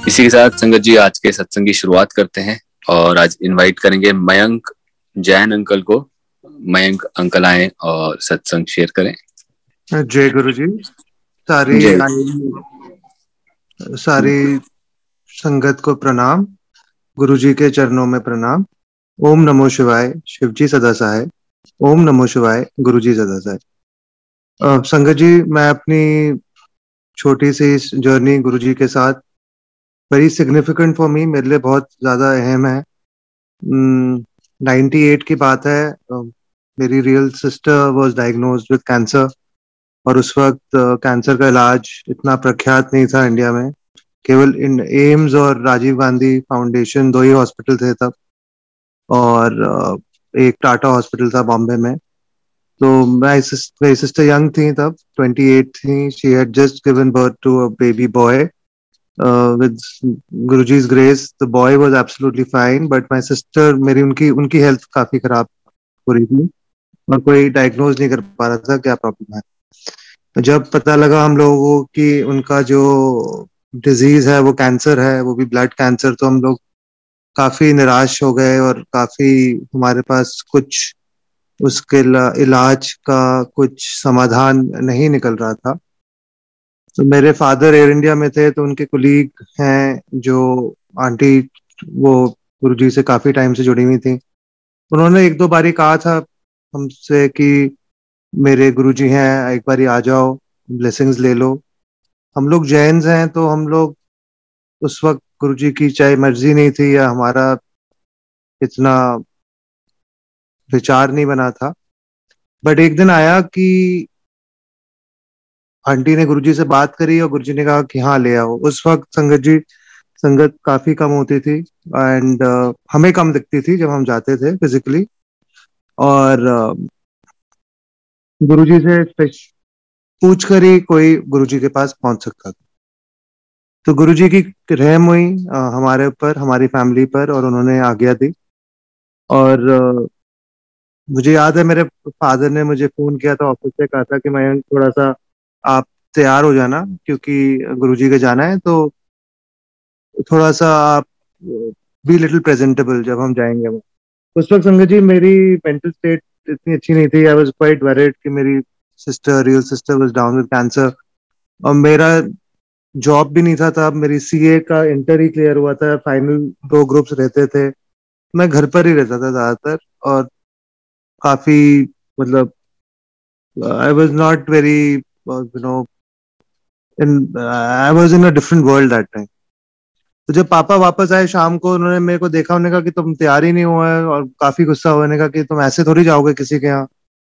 इसी के साथ संगत जी आज के सत्संग की शुरुआत करते हैं और आज इनवाइट करेंगे मयंक जैन अंकल को। मयंक अंकल आए और सत्संग शेयर करें। जय गुरु जी। सारी जय। सारी संगत को प्रणाम। गुरु जी के चरणों में प्रणाम। ओम नमो शिवाय। शिव जी सदा सहाय। ओम नमो शिवाय। गुरु जी सदा सहाय। संगत जी, मैं अपनी छोटी सी जर्नी गुरु जी के साथ वेरी सिग्निफिकेंट फॉर मी, मेरे लिए बहुत ज्यादा अहम है। 98 की बात है। मेरी real sister was diagnosed with cancer और उस वक्त कैंसर का इलाज इतना प्रख्यात नहीं था इंडिया में। केवल इन एम्स और राजीव गांधी फाउंडेशन दो ही हॉस्पिटल थे तब, और एक टाटा हॉस्पिटल था बॉम्बे में। तो मेरी सिस्टर यंग थी तब, 28 थी। She had just given birth to a baby boy. With Guruji's grace the boy was absolutely fine, but my sister, मेरी उनकी उनकी हेल्थ काफी खराब हो रही थी और कोई डायग्नोज नहीं कर पा रहा था क्या प्रॉब्लम है। जब पता लगा हम लोगों को कि उनका जो डिजीज है वो कैंसर है, वो भी ब्लड कैंसर, तो हम लोग काफी निराश हो गए और काफी हमारे पास कुछ उसके इलाज का कुछ समाधान नहीं निकल रहा था। तो मेरे फादर एयर इंडिया में थे, तो उनके कुलीग हैं जो आंटी, वो गुरुजी से काफी टाइम से जुड़ी हुई थी। उन्होंने एक दो बारी कहा था हमसे कि मेरे गुरुजी हैं, एक बारी आ जाओ, ब्लेसिंग्स ले लो। हम लोग जैन्स हैं, तो हम लोग उस वक्त गुरुजी की चाहे मर्जी नहीं थी या हमारा इतना विचार नहीं बना था। बट एक दिन आया कि आंटी ने गुरुजी से बात करी और गुरुजी ने कहा कि हाँ ले आओ। उस वक्त संगत काफी कम होती थी एंड हमें कम दिखती थी जब हम जाते थे फिजिकली। और गुरुजी से पूछ कर ही कोई गुरुजी के पास पहुंच सकता था। तो गुरुजी की रहम हुई हमारे ऊपर, हमारी फैमिली पर, और उन्होंने आज्ञा दी। और मुझे याद है मेरे फादर ने मुझे फोन किया था ऑफिस से, कहा था कि मयंक थोड़ा सा आप तैयार हो जाना क्योंकि गुरुजी के जाना है, तो थोड़ा सा आप बी लिटिल प्रेजेंटेबल जब हम जाएंगे वो। उस वक्त संगत जी मेरी मेंटल स्टेट इतनी अच्छी नहीं थी। आई वाज क्वाइट वरीड कि मेरी real sister was down with cancer, और मेरा जॉब भी नहीं था तब। मेरी सीए का इंटर ही क्लियर हुआ था, फाइनल दो ग्रुप्स रहते थे। मैं घर पर ही रहता था ज्यादातर, और काफी मतलब I was not very you know in I was in a different world that time. तो जब पापा वापस आए शाम को, उन्होंने मेरे को देखा, उन्होंने कहा कि तुम तैयार ही नहीं हुआ है, और काफी गुस्सा हुआ। उन्होंने कहा कि तुम ऐसे थोड़ी जाओगे किसी के यहाँ,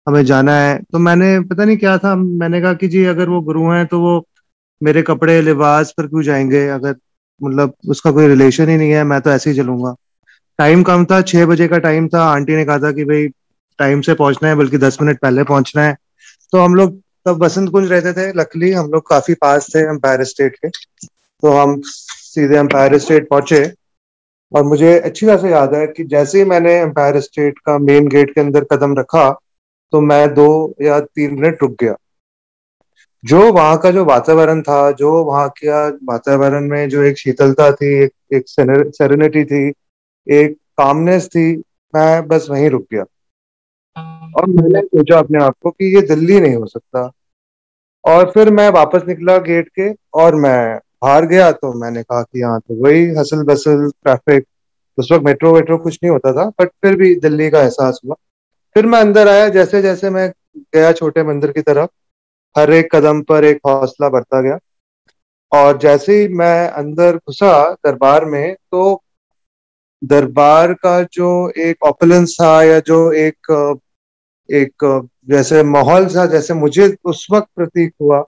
हमें जाना है। तो मैंने पता नहीं क्या था, मैंने कहा कि जी अगर वो गुरु हैं तो वो मेरे कपड़े लिबास पर क्यों जाएंगे, अगर मतलब उसका कोई रिलेशन ही नहीं है, मैं तो ऐसे ही चलूंगा। टाइम कम था, 6 बजे का टाइम था। आंटी ने कहा था कि भाई टाइम से पहुंचना है, बल्कि 10 मिनट पहले पहुंचना है। तो हम लोग तब बसंत कुंज रहते थे, लकली हम लोग काफी पास थे एम्पायर स्टेट के। तो हम सीधे एम्पायर स्टेट पहुंचे। और मुझे अच्छी तरह से याद है कि जैसे ही मैंने एम्पायर स्टेट का मेन गेट के अंदर कदम रखा, तो मैं 2 या 3 मिनट रुक गया। जो वहाँ का जो वातावरण था, जो वहाँ का वातावरण में जो एक शीतलता थी, एक सेरेनिटी थी, एक कामनेस थी, मैं बस वहीं रुक गया। और मैंने सोचा अपने आप को कि ये दिल्ली नहीं हो सकता। और फिर मैं वापस निकला गेट के, और मैं बाहर गया, तो मैंने कहा कि यहाँ तो वही हसल बसल ट्रैफिक। उस वक्त मेट्रो वेट्रो कुछ नहीं होता था, बट फिर भी दिल्ली का एहसास हुआ। फिर मैं अंदर आया, जैसे जैसे मैं गया छोटे मंदिर की तरफ, हर एक कदम पर एक हौसला बढ़ता गया। और जैसे ही मैं अंदर घुसा दरबार में, तो दरबार का जो एक ऑपुलेंस था, या जो एक जैसे माहौल था, जैसे मुझे उस वक्त प्रतीक हुआ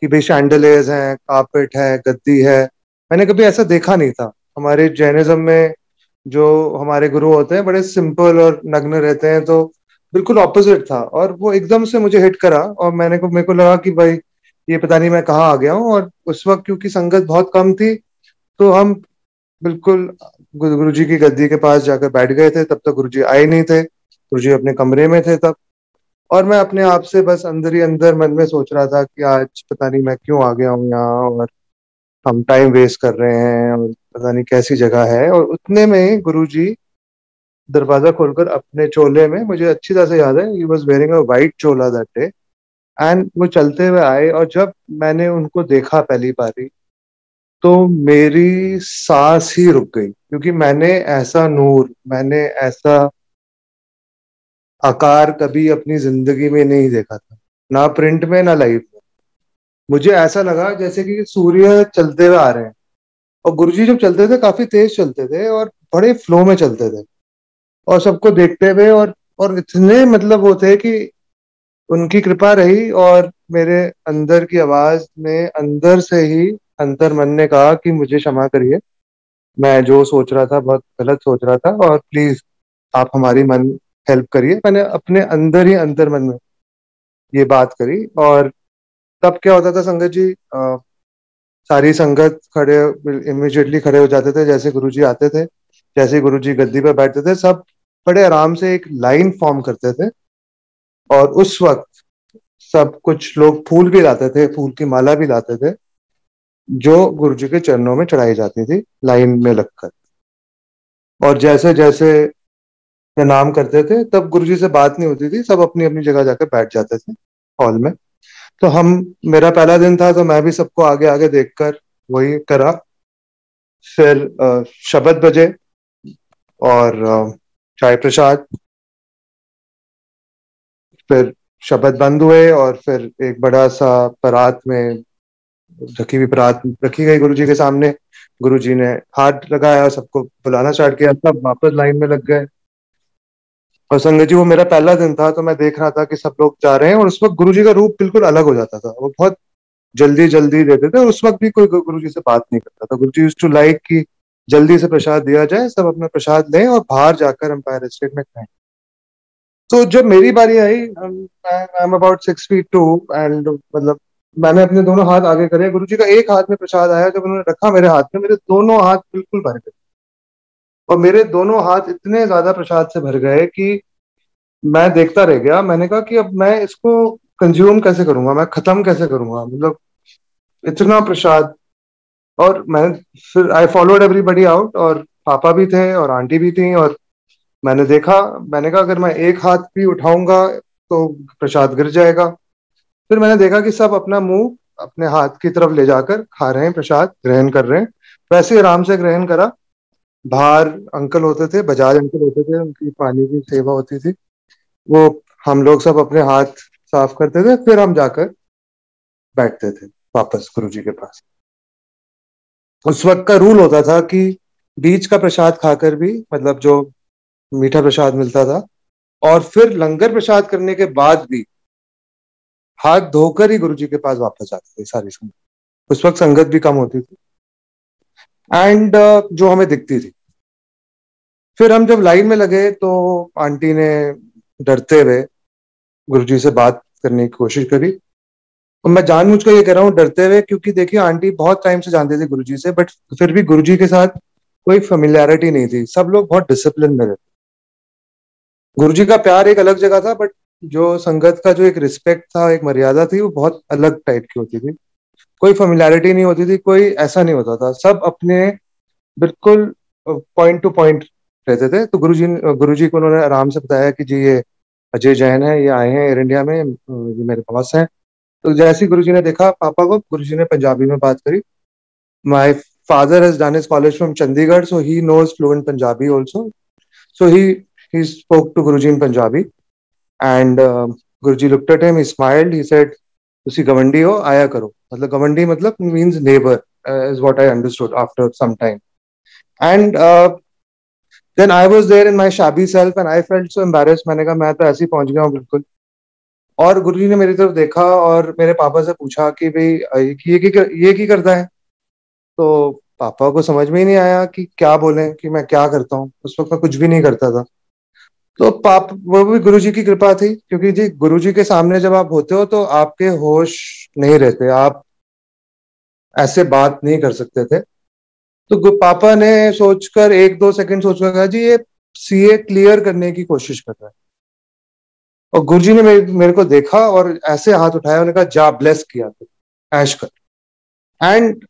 कि भाई शैंडलियर्स हैं, कारपेट है, गद्दी है। मैंने कभी ऐसा देखा नहीं था। हमारे जैनिज्म में जो हमारे गुरु होते हैं बड़े सिंपल और नग्न रहते हैं, तो बिल्कुल ऑपोजिट था। और वो एकदम से मुझे हिट करा, और मेरे को लगा कि भाई ये पता नहीं मैं कहाँ आ गया हूँ। और उस वक्त क्योंकि संगत बहुत कम थी, तो हम बिल्कुल गुरु जी की गद्दी के पास जाकर बैठ गए थे। तब तक गुरु जी आए नहीं थे, गुरु जी अपने कमरे में थे तब। और मैं अपने आप से बस अंदर ही अंदर मन में सोच रहा था कि आज पता नहीं मैं क्यों आ गया हूँ यहाँ, और हम टाइम वेस्ट कर रहे हैं और पता नहीं कैसी जगह है। और उतने में गुरुजी दरवाजा खोलकर अपने चोले में, मुझे अच्छी तरह से याद है, he was wearing a white Chola that day, and वो चलते हुए आए। और जब मैंने उनको देखा पहली बारी, तो मेरी सांस ही रुक गई, क्योंकि मैंने ऐसा नूर, मैंने ऐसा आकार कभी अपनी जिंदगी में नहीं देखा था, ना प्रिंट में ना लाइव में। मुझे ऐसा लगा जैसे कि सूर्य चलते हुए आ रहे हैं। और गुरुजी जब चलते थे काफी तेज चलते थे और बड़े फ्लो में चलते थे, और सबको देखते हुए, और इतने मतलब वो थे कि उनकी कृपा रही। और मेरे अंदर की आवाज ने अंदर से ही, अंतर मन ने कहा कि मुझे क्षमा करिए, मैं जो सोच रहा था बहुत गलत सोच रहा था, और प्लीज आप हमारी मन हेल्प करिए। मैंने अपने अंदर ही अंतर मन में ये बात करी। और तब क्या होता था संगत जी, सारी संगत खड़े, इमिजिएटली खड़े हो जाते थे जैसे गुरुजी आते थे। जैसे ही गुरुजी गद्दी पर बैठते थे, सब बड़े आराम से एक लाइन फॉर्म करते थे। और उस वक्त सब कुछ लोग फूल भी लाते थे, फूल की माला भी लाते थे, जो गुरुजी के चरणों में चढ़ाई जाती थी लाइन में लगकर। और जैसे जैसे प्रणाम करते थे, तब गुरुजी से बात नहीं होती थी, सब अपनी अपनी जगह जाकर बैठ जाते थे हॉल में। तो हम, मेरा पहला दिन था तो मैं भी सबको आगे आगे देखकर वही करा। फिर शबद बजे, और चाय प्रसाद, फिर शबद बंद हुए, और फिर एक बड़ा सा परात में ढकी हुई परात रखी गई गुरुजी के सामने। गुरुजी ने हाथ लगाया, सबको बुलाना स्टार्ट किया, सब वापस लाइन में लग गए। और संगत जी, वो मेरा पहला दिन था, तो मैं देख रहा था कि सब लोग जा रहे हैं, और उस वक्त गुरुजी का रूप बिल्कुल अलग हो जाता था। वो बहुत जल्दी जल्दी देते थे, और उस वक्त भी कोई गुरुजी से बात नहीं करता था। गुरुजी यूज्ड टू लाइक कि जल्दी से प्रसाद दिया जाए, सब अपना प्रसाद लें और बाहर जाकर एम्पायर स्टेट में खाएं। तो जब मेरी बारी आई, I am about 6 feet 2, and मतलब मैंने अपने दोनों हाथ आगे करे, गुरुजी का एक हाथ में प्रसाद आया, जब उन्होंने रखा मेरे हाथ में, मेरे दोनों हाथ बिल्कुल भर गए। और मेरे दोनों हाथ इतने ज्यादा प्रसाद से भर गए कि मैं देखता रह गया। मैंने कहा कि अब मैं इसको कंज्यूम कैसे करूंगा, मैं खत्म कैसे करूंगा, मतलब इतना प्रसाद। और मैं, फिर आई फॉलोड एवरीबडी आउट, और पापा भी थे और आंटी भी थी। और मैंने देखा, मैंने कहा अगर मैं एक हाथ भी उठाऊंगा तो प्रसाद गिर जाएगा। फिर मैंने देखा कि सब अपना मुंह अपने हाथ की तरफ ले जाकर खा रहे हैं, प्रसाद ग्रहण कर रहे हैं। वैसे ही आराम से ग्रहण करा। बाहर अंकल होते थे, बजाज अंकल होते थे, उनकी पानी की सेवा होती थी, वो हम लोग सब अपने हाथ साफ करते थे, फिर हम जाकर बैठते थे वापस गुरुजी के पास। उस वक्त का रूल होता था कि बीच का प्रसाद खाकर भी, मतलब जो मीठा प्रसाद मिलता था, और फिर लंगर प्रसाद करने के बाद भी हाथ धोकर ही गुरुजी के पास वापस आते थे सारी संगत। उस वक्त संगत भी कम होती थी, एंड जो हमें दिखती थी। फिर हम जब लाइन में लगे, तो आंटी ने डरते हुए गुरुजी से बात करने की कोशिश करी। और मैं जानबूझकर ये कह रहा हूँ डरते हुए, क्योंकि देखिए आंटी बहुत टाइम से जानती थी गुरुजी से, बट फिर भी गुरुजी के साथ कोई फेमिलियरिटी नहीं थी, सब लोग बहुत डिसिप्लिन में रहते। गुरुजी का प्यार एक अलग जगह था, बट जो संगत का जो एक रिस्पेक्ट था, एक मर्यादा थी, वो बहुत अलग टाइप की होती थी। कोई फेमिलियरिटी नहीं होती थी, कोई ऐसा नहीं होता था, सब अपने बिल्कुल पॉइंट टू पॉइंट रहते थे। तो गुरुजी को उन्होंने आराम से बताया कि जी ये अजय जैन है, ये आए हैं एयर इंडिया में, ये मेरे बॉस हैं। तो जैसे ही गुरुजी ने देखा पापा को, गुरुजी ने पंजाबी में बात करी। My father has done his college from Chandigarh, so he knows fluent Punjabi also. So he spoke to Guruji in Punjabi, and Guruji looked at him, he smiled, he said, "तुसी गवंडी हो, आया करो।" मतलब गवंडी मतलब means neighbor, is what I understood after some time. And then I was there in my shabby self, and I felt so embarrassed. मैंने कहा मैं तो ऐसे ही पहुंच गया हूँ बिल्कुल। और गुरुजी ने मेरी तरफ देखा और मेरे पापा से पूछा कि भाई ये की करता है। तो पापा को समझ में ही नहीं आया कि क्या बोले, कि मैं क्या करता हूँ। उस वक्त मैं कुछ भी नहीं करता था। तो वो भी गुरुजी की कृपा थी, क्योंकि जी गुरुजी के सामने जब आप होते हो तो आपके होश नहीं रहते, आप ऐसे बात नहीं कर सकते थे। तो पापा ने सोचकर 1-2 सेकंड सोचकर कहा, जी ये सीए क्लियर करने की कोशिश कर रहा है। और गुरुजी ने मेरे को देखा और ऐसे हाथ उठाया, उन्होंने कहा जा, ब्लेस किया तो ऐश कर। And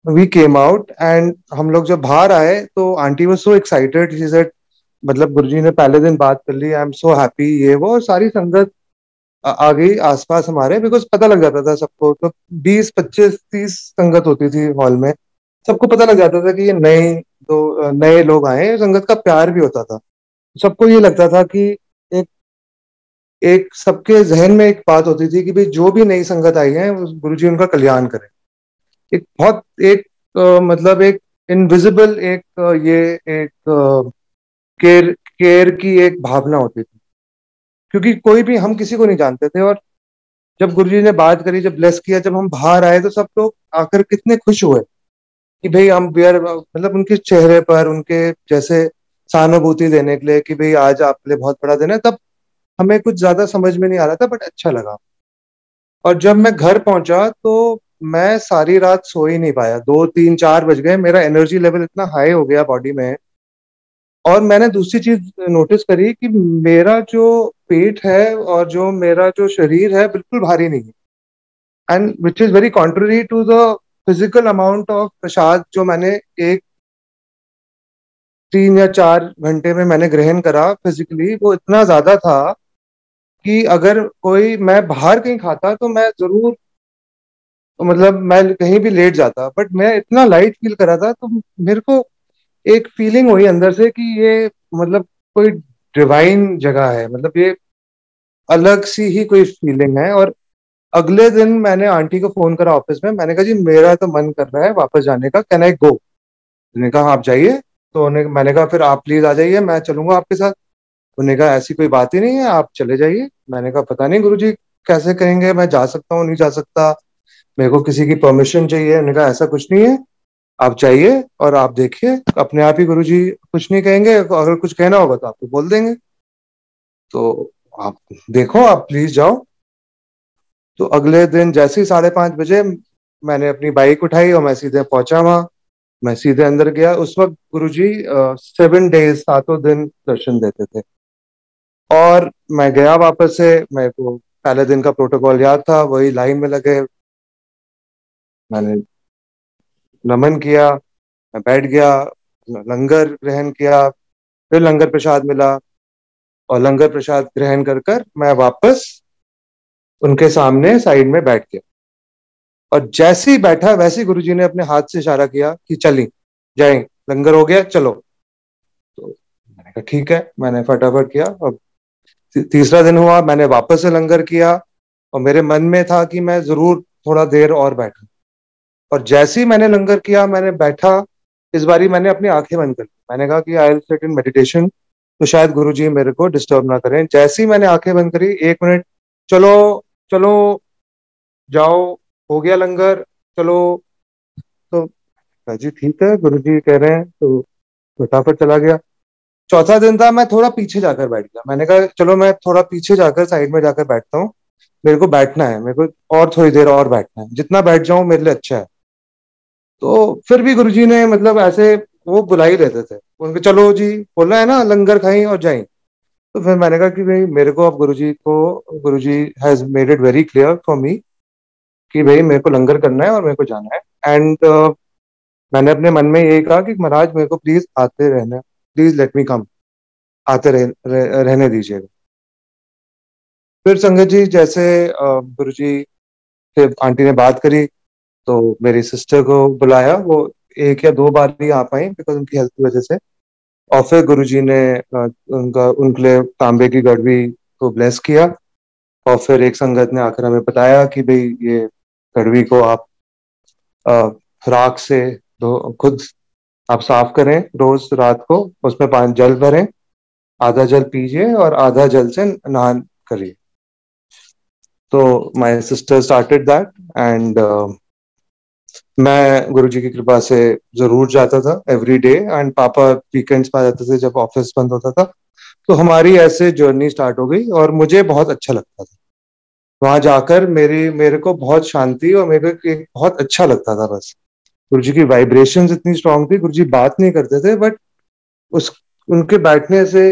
we came out and हम लोग जब बाहर आए तो aunty was so excited, she said मतलब गुरुजी ने पहले दिन बात कर ली, आई एम सो हैप्पी, ये वो, और सारी संगत आ गई आसपास हमारे, बिकॉज पता लग जाता था सबको, तो 20 25 30 संगत होती थी हॉल में, सबको पता लग जाता था कि ये नए लोग आए हैं। संगत का प्यार भी होता था, सबको ये लगता था कि एक एक सबके जहन में एक बात होती थी कि भाई जो भी नई संगत आई है गुरुजी उनका कल्याण करें। एक बहुत एक मतलब एक इनविजिबल एक ये एक केयर केयर की एक भावना होती थी, क्योंकि कोई भी हम किसी को नहीं जानते थे। और जब गुरुजी ने बात करी, जब ब्लेस किया, जब हम बाहर आए तो सब लोग आकर कितने खुश हुए कि भाई हम बियर, मतलब उनके चेहरे पर उनके जैसे सहानुभूति देने के लिए कि भाई आज आपके लिए बहुत बड़ा दिन है। तब हमें कुछ ज्यादा समझ में नहीं आ रहा था, बट अच्छा लगा। और जब मैं घर पहुंचा तो मैं सारी रात सो ही नहीं पाया, 2 3 4 बज गए, मेरा एनर्जी लेवल इतना हाई हो गया बॉडी में। और मैंने दूसरी चीज नोटिस करी कि मेरा जो पेट है और जो मेरा जो शरीर है बिल्कुल भारी नहीं है, and which is very contrary to the physical amount of prasad जो मैंने एक 3 या 4 घंटे में मैंने ग्रहण करा फिजिकली, वो इतना ज्यादा था कि अगर कोई मैं बाहर कहीं खाता तो मैं जरूर, मतलब मैं कहीं भी लेट जाता, बट मैं इतना लाइट फील करा था, तो मेरे को एक फीलिंग हुई अंदर से कि ये मतलब कोई डिवाइन जगह है, मतलब ये अलग सी ही कोई फीलिंग है। और अगले दिन मैंने आंटी को फोन करा ऑफिस में, मैंने कहा जी मेरा तो मन कर रहा है वापस जाने का, कैन आई गो? उन्होंने कहा आप जाइए। तो मैंने कहा फिर आप प्लीज आ जाइए, मैं चलूंगा आपके साथ। उन्होंने कहा ऐसी कोई बात ही नहीं है, आप चले जाइए। मैंने कहा पता नहीं गुरुजी कैसे कहेंगे, मैं जा सकता हूँ नहीं जा सकता, मेरे को किसी की परमिशन चाहिए। उन्होंने कहा ऐसा कुछ नहीं है, आप जाइए और आप देखिए, अपने आप ही गुरुजी कुछ नहीं कहेंगे, अगर कुछ कहना होगा तो आपको बोल देंगे, तो आप देखो, आप प्लीज जाओ। तो अगले दिन जैसे ही 5:30 बजे मैंने अपनी बाइक उठाई और मैं सीधे पहुंचा वहां। मैं सीधे अंदर गया, उस वक्त गुरुजी 7 डेज 7 दिन दर्शन देते थे। और मैं गया वापस से, मेरे को पहले दिन का प्रोटोकॉल याद था, वही लाइन में लगे, मैंने नमन किया, मैं बैठ गया, लंगर ग्रहण किया, फिर लंगर प्रसाद मिला, और लंगर प्रसाद ग्रहण कर कर मैं वापस उनके सामने साइड में बैठ गया। और जैसे ही बैठा वैसे ही गुरुजी ने अपने हाथ से इशारा किया कि चली जाए, लंगर हो गया चलो। तो मैंने कहा ठीक है, मैंने फटाफट किया। अब तीसरा दिन हुआ, मैंने वापस से लंगर किया, और मेरे मन में था कि मैं जरूर थोड़ा देर और बैठूं। और जैसे ही मैंने लंगर किया, मैंने बैठा, इस बारी मैंने अपनी आंखें बंद कर ली, मैंने कहा कि I will sit in meditation, तो शायद गुरुजी मेरे को डिस्टर्ब ना करें। जैसे ही मैंने आंखें बंद करी, 1 मिनट, चलो चलो जाओ, हो गया लंगर, चलो। तो कहा, जी ठीक है गुरुजी कह रहे हैं, तो फटाफट चला गया। चौथा दिन था, मैं थोड़ा पीछे जाकर बैठ गया, मैंने कहा चलो मैं थोड़ा पीछे जाकर साइड में जाकर बैठता हूँ, मेरे को बैठना है, मेरे को और थोड़ी देर और बैठना है, जितना बैठ जाऊं मेरे लिए अच्छा है। तो फिर भी गुरुजी ने मतलब ऐसे वो बुला ही लेते थे, उनके चलो जी बोलना है ना, लंगर खाई और जाई। तो फिर मैंने कहा कि भाई मेरे को अब Guruji has made it very clear for me कि भाई मेरे को लंगर करना है और मेरे को जाना है। एंड मैंने अपने मन में यही कहा कि महाराज मेरे को प्लीज आते रहना, प्लीज लेट मी कम, रहने दीजिएगा। फिर संगत जी जैसे गुरुजी से आंटी ने बात करी, तो मेरी सिस्टर को बुलाया, वो 1 या 2 बार ही आ पाई बिकॉज उनकी हेल्थ की वजह से। और फिर गुरुजी ने उनके लिए तांबे की गड़वी को ब्लेस किया। और फिर एक संगत ने आकर हमें बताया कि भाई ये गड़वी को आप राख से धो खुद आप साफ करें, रोज रात को उसमें 5 जल भरें, आधा जल पीजिए और आधा जल से नहान करिए। तो my sister started that, and मैं गुरुजी की कृपा से जरूर जाता था एवरी डे, एंड पापा वीकेंड्स में आ जाते थे जब ऑफिस बंद होता था। तो हमारी ऐसे जर्नी स्टार्ट हो गई, और मुझे बहुत अच्छा लगता था वहां जाकर, मेरे को बहुत शांति और मेरे को एक बहुत अच्छा लगता था। बस गुरुजी की वाइब्रेशंस इतनी स्ट्रांग थी, गुरुजी बात नहीं करते थे, बट उस उनके बैठने से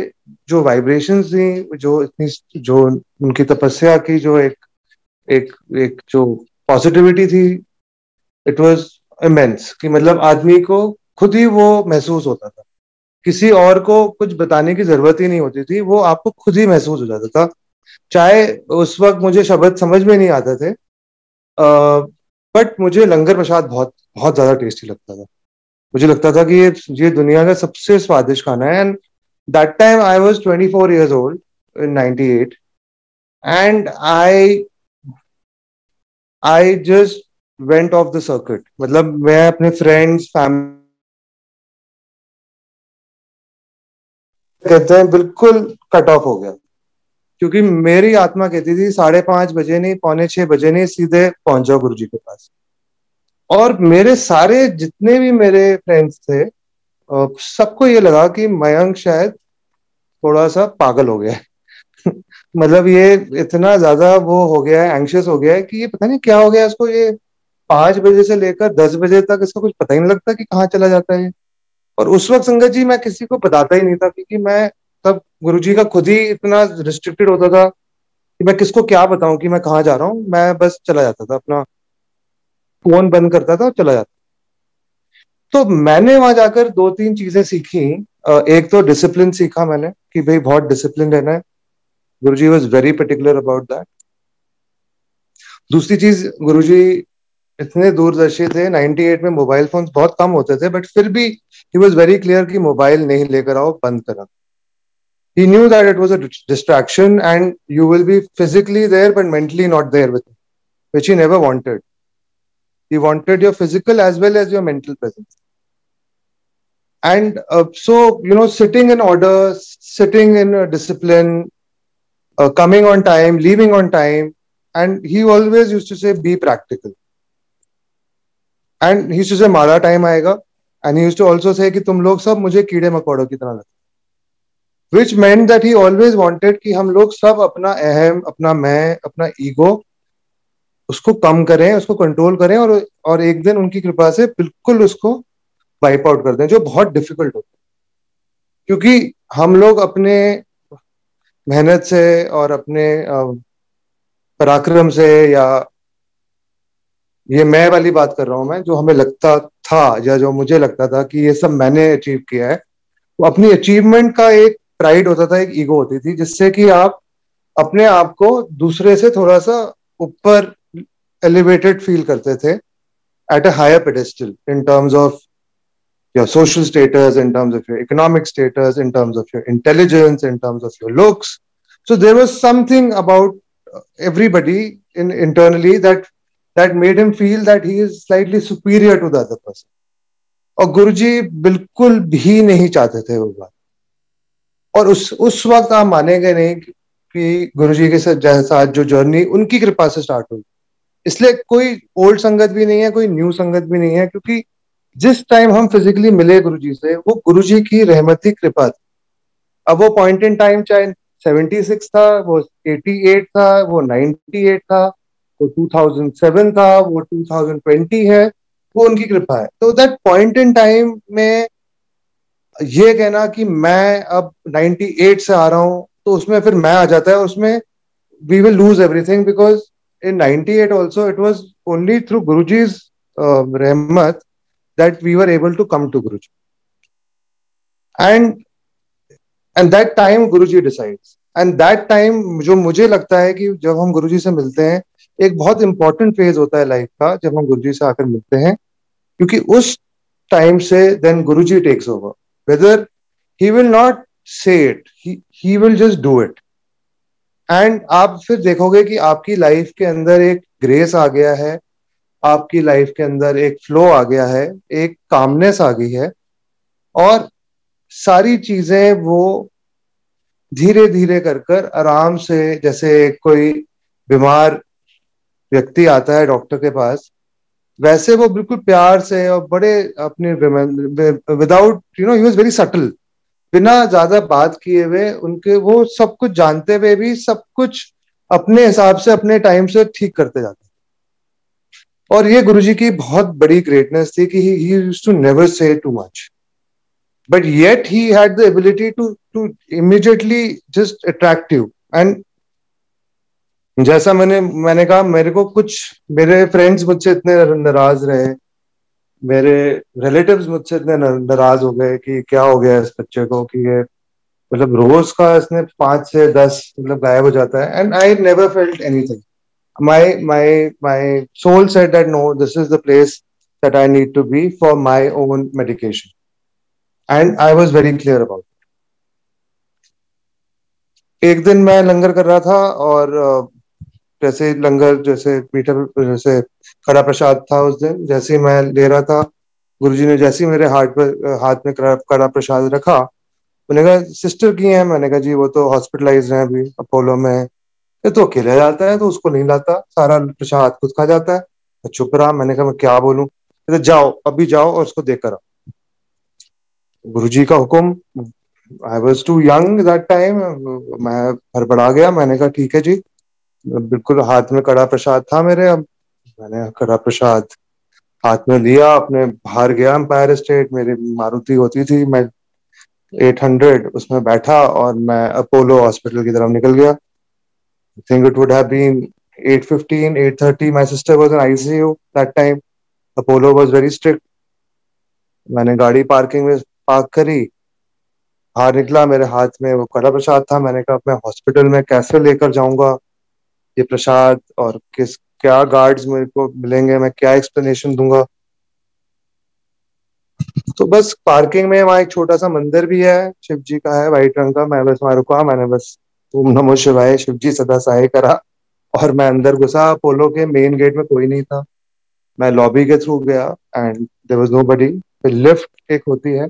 जो वाइब्रेशंस थी, जो इतनी जो उनकी तपस्या की जो एक एक एक जो पॉजिटिविटी थी, इट वाज इमेंस, कि मतलब आदमी को खुद ही वो महसूस होता था, किसी और को कुछ बताने की जरूरत ही नहीं होती थी, वो आपको खुद ही महसूस हो जाता था। चाहे उस वक्त मुझे शब्द समझ में नहीं आते थे, बट मुझे लंगर प्रसाद बहुत बहुत ज्यादा टेस्टी लगता था। मुझे लगता था कि ये दुनिया का सबसे स्वादिष्ट खाना है। And that time I was 24 years old in 98, and I just went of the circuit. मतलब मैं अपने फ्रेंड्स फैमिली कहते हैं बिल्कुल कट ऑफ हो गया, क्योंकि मेरी आत्मा कहती थी 5:30 बजे नहीं, 5:45 बजे नहीं, सीधे पहुंच जाओ गुरु जी के पास। और मेरे सारे जितने भी मेरे फ्रेंड्स थे, सबको ये लगा कि मयंक शायद थोड़ा सा पागल हो गया है। मतलब ये इतना ज्यादा वो हो गया है, एंग्शियस हो गया है कि ये पता नहीं क्या हो गया इसको। ये 5 बजे से लेकर 10 बजे तक इसका कुछ पता ही नहीं लगता कि कहाँ चला जाता है। और उस वक्त संगत जी मैं किसी को बताता ही नहीं था, क्योंकि मैं तब गुरुजी का खुद ही इतना रिस्ट्रिक्टेड होता था कि मैं किसको क्या बताऊं कि मैं कहाँ जा रहा हूँ। मैं बस चला जाता था, अपना फोन बंद करता था और चला जाता। तो मैंने वहां जाकर 2-3 चीजें सीखी। एक तो डिसिप्लिन सीखा मैंने कि भाई बहुत डिसिप्लिन रहना है। Guruji was very particular about that. दूसरी चीज, गुरुजी इतने दूरदर्शी थे, 98 में मोबाइल फोन्स बहुत कम होते थे, बट फिर भी ही वॉज वेरी क्लियर कि मोबाइल नहीं लेकर आओ, बंद करा। He knew that it was a distraction and you will be physically there but mentally not there with him, which he never wanted. He wanted your physical as well as your mental presence. And so, sitting in order, sitting in discipline, coming on time, leaving on time. And he always used to say, be practical. And he used to say, Mara time aayega. And he used to also say कि तुम लोग सब मुझे कीड़े मकोड़ों की तरह लगते, which meant that he always wanted कि हम लोग सब अपना अहम, अपना मैं, अपना ईगो उसको कम करें, उसको कंट्रोल करें, और एक दिन उनकी कृपा से बिल्कुल उसको वाइप आउट कर दें, जो बहुत डिफिकल्ट होता है। क्योंकि हम लोग अपने मेहनत से और अपने पराक्रम से, या ये मैं वाली बात कर रहा हूं मैं, जो हमें लगता था या जो मुझे लगता था कि ये सब मैंने अचीव किया है, वो अपनी अचीवमेंट का एक प्राइड होता था, एक ईगो होती थी, जिससे कि आप अपने आप को दूसरे से थोड़ा सा ऊपर एलिवेटेड फील करते थे, at a higher pedestal, in terms of your social status, in terms of your economic status, in terms of your intelligence, in terms of your looks. So there was something about everybody internally that made him feel that he is slightly superior to the other person. और गुरुजी बिल्कुल भी नहीं चाहते थे वो बात। और उस वक्त आप मानेंगे नहीं कि गुरुजी के साथ जो जर्नी उनकी कृपा से स्टार्ट हुई। इसलिए कोई ओल्ड संगत भी नहीं है, कोई न्यू संगत भी नहीं है, क्योंकि जिस टाइम हम फिजिकली मिले गुरुजी से, वो गुरुजी की रहमती कृपा थी। अब वो पॉइंट इन टाइम चाहे 76 था, वो 88 था, वो 98 था, वो 2007 था, वो 2020 है, वो उनकी कृपा है। तो दैट पॉइंट इन टाइम में ये कहना कि मैं अब 98 से आ रहा हूं, तो उसमें फिर मैं आ जाता है, उसमें we will lose everything, because in 98 also it was only through Guruji's rahmat that we were able to come to Guruji. And that time Guruji decides. And that time जो मुझे लगता है कि जब हम गुरुजी से मिलते हैं, एक बहुत इंपॉर्टेंट फेज होता है लाइफ का, जब हम गुरुजी से आकर मिलते हैं, क्योंकि उस टाइम से then Guruji takes over. Whether he will not say it, he will just do it. And आप फिर देखोगे कि आपकी लाइफ के अंदर एक ग्रेस आ गया है, आपकी लाइफ के अंदर एक फ्लो आ गया है, एक कामनेस आ गई है, और सारी चीजें वो धीरे धीरे कर आराम से, जैसे कोई बीमार व्यक्ति आता है डॉक्टर के पास, वैसे वो बिल्कुल प्यार से और बड़े अपने without he was very subtle, बिना ज्यादा बात किए हुए, उनके वो सब कुछ जानते हुए भी सब कुछ अपने हिसाब से अपने टाइम से ठीक करते जाते। और ये गुरुजी की बहुत बड़ी ग्रेटनेस थी कि he used to never say too much, but yet he had the ability to immediately just attract you. And जैसा मैंने कहा, मेरे को कुछ मेरे फ्रेंड्स मुझसे इतने नाराज रहे, मेरे रिलेटिव्स मुझसे इतने नाराज हो गए कि क्या हो गया इस बच्चे को, कि ये मतलब रोज का इसने 5 से 10 मतलब गायब हो जाता है. And I never felt anything. My soul said that no, this is the place that I need to be for my own medication, and I was very clear about it. एक दिन मैं लंगर कर रहा था, और जैसे लंगर, जैसे मीठा, जैसे कड़ा प्रसाद था उस दिन, जैसे ही मैं ले रहा था, गुरुजी ने जैसे ही मेरे हाथ में कड़ा प्रसाद रखा, मैंने कहा सिस्टर की है. मैंने कहा जी वो तो हॉस्पिटलाइज है, अभी अपोलो में है. ये तो अकेले जाता है, तो उसको नहीं लाता, सारा प्रसाद खुद खा जाता है. मैं चुप रहा. मैंने कहा मैं क्या बोलूं. कहते जाओ, अभी जाओ और उसको देख कर आओ. गुरुजी का हुक्म. I was too young that time. मैं हड़बड़ा गया. मैंने कहा ठीक है जी. बिल्कुल हाथ में कड़ा प्रसाद था मेरे. अब मैंने कड़ा प्रसाद हाथ में लिया, अपने बाहर गया. एम्पायर स्टेट मेरी मारुति होती थी, मैं 800 उसमें बैठा और मैं अपोलो हॉस्पिटल की तरफ निकल गया. I think it would have been 8:15, 8:30. My sister was in ICU that time. Apollo was very strict. मैंने गाड़ी पार्किंग में पार्क करी, बाहर निकला. मेरे हाथ में वो कड़ा प्रसाद था. मैंने कहा मैं हॉस्पिटल में कैसे लेकर जाऊंगा ये प्रसाद, और किस क्या गार्ड्स मेरे को मिलेंगे, मैं क्या एक्सप्लेनेशन दूंगा. तो बस पार्किंग में वहाँ एक छोटा सा मंदिर भी है, शिव जी का है, व्हाइट रंग का. मैं बस वहां रुका. मैंने बस ओम नमो शिवाय, शिव जी सदा सहाय करा, और मैं अंदर घुसा. अपोलो के मेन गेट में कोई नहीं था. मैं लॉबी के थ्रू गया, एंड देयर वाज नोबडी. फिर लिफ्ट एक होती है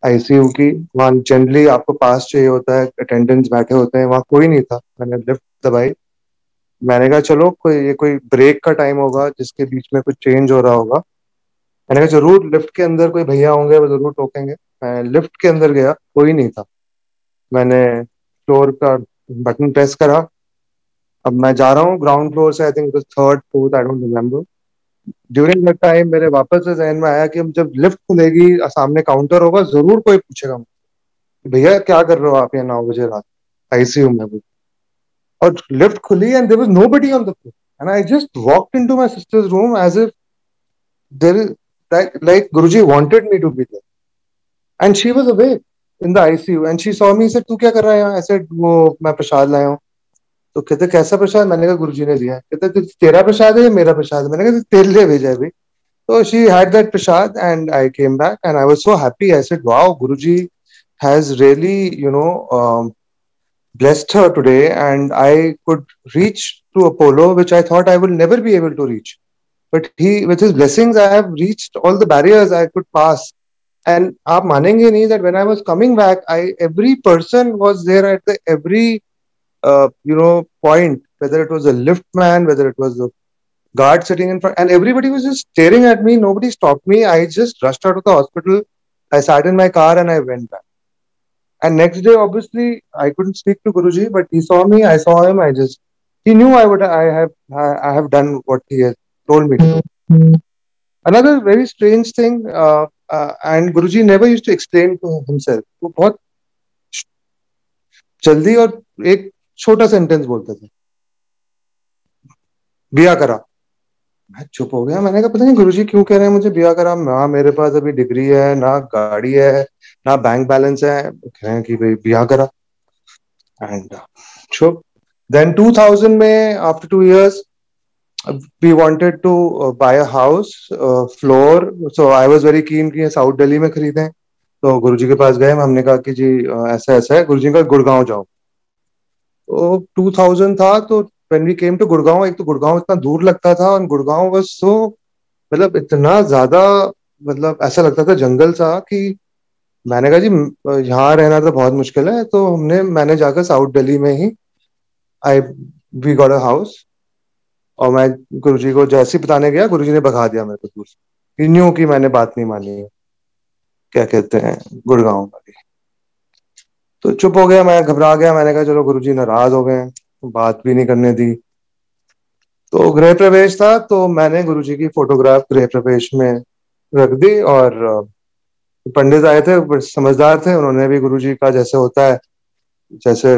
आईसीयू की, वहाँ जनरली आपको पास चाहिए होता है, अटेंडेंट्स बैठे होते हैं, वहाँ कोई नहीं था. मैंने लिफ्ट दबाई. मैंने कहा चलो कोई ब्रेक का टाइम होगा जिसके बीच में कुछ चेंज हो रहा होगा. मैंने कहा जरूर लिफ्ट के अंदर कोई भैया होंगे, वो जरूर टोकेंगे. मैं लिफ्ट के अंदर गया, कोई नहीं था. मैंने फ्लोर का बटन प्रेस करा. अब मैं जा रहा हूँ ग्राउंड फ्लोर से, I think third fourth, I don't remember. During that time मेरे वापस से जहन में आया कि अब जब लिफ्ट खुलेगी, सामने काउंटर होगा, जरूर कोई पूछेगा मुझे, भैया क्या कर रहे हो आप यहाँ 9 बजे रात आईसीयू में भी. और लिफ्ट खुली and there was nobody on the floor. And I just walked into my sister's room as if there is like Guruji wanted me to be there. And she was awake in the ICU and she saw me. Said तू क्या कर रहा है यहाँ. ऐसे वो मैं प्रसाद लाया हूँ. तो कहते कैसा प्रसाद. मैंने कहा गुरुजी ने दिया है. कहते तेरा प्रसाद है या मेरा प्रसाद है. मैंने कहा तेरे लिए भेजा है भाई. So she had that prasad and I came back and I was so happy. I said, wow, Guruji has really, blessed her today, and I could reach to Apollo, which I thought I will never be able to reach. But he, with his blessings, I have reached all the barriers I could pass. And aap manenge nahi that when I was coming back, every person was there at every point, whether it was a lift man, whether it was the guard sitting in front, and everybody was just staring at me. Nobody stopped me. I just rushed out of the hospital. I sat in my car and I went back. And next day, obviously, I couldn't speak to Guruji, but he saw me. I saw him. He knew I have done what he had told me to do. Another very strange thing, and Guruji never used to explain to himself. वो बहुत जल्दी और एक छोटा sentence बोलते थे, बिया करा. मैं चुप हो गया. मैंने कहा पता नहीं गुरुजी क्यों कह रहे हैं मुझे बिया करा. ना मेरे पास अभी डिग्री है, ना गाड़ी है, ना बैंक बैलेंस है. कह रहे हैं कि भाई बिया करा. एंड चुप. देन 2000 में after 2 years we wanted to buy a house, floor. So I was very keen कि साउथ दिल्ली में खरीदें. तो गुरुजी के पास गए. हमने कहा कि जी ऐसा ऐसा है. गुरुजी का गुड़गांव जाओ. तो 2000 था. तो when we came to Gurgaon, एक तो गुड़गांव इतना दूर लगता था, और गुड़गांव was so, मतलब इतना ज्यादा, मतलब ऐसा लगता था जंगल सा, कि मैंने कहा जी यहाँ रहना तो बहुत मुश्किल है. तो मैंने जाकर साउथ दिल्ली में ही आई वी गॉट अ हाउस. और मैं गुरुजी को जैसे ही बताने गया, गुरुजी ने भगा दिया मेरे को दूर से. न्यू की मैंने बात नहीं मानी है, क्या कहते हैं, गुड़गांव वाली. तो चुप हो गया. मैं घबरा गया. मैंने कहा चलो गुरुजी नाराज हो गए, बात भी नहीं करने दी. तो गृह प्रवेश था, तो मैंने गुरुजी की फोटोग्राफ गृह प्रवेश में रख दी. और पंडित आए थे, समझदार थे. उन्होंने भी गुरुजी का जैसे होता है, जैसे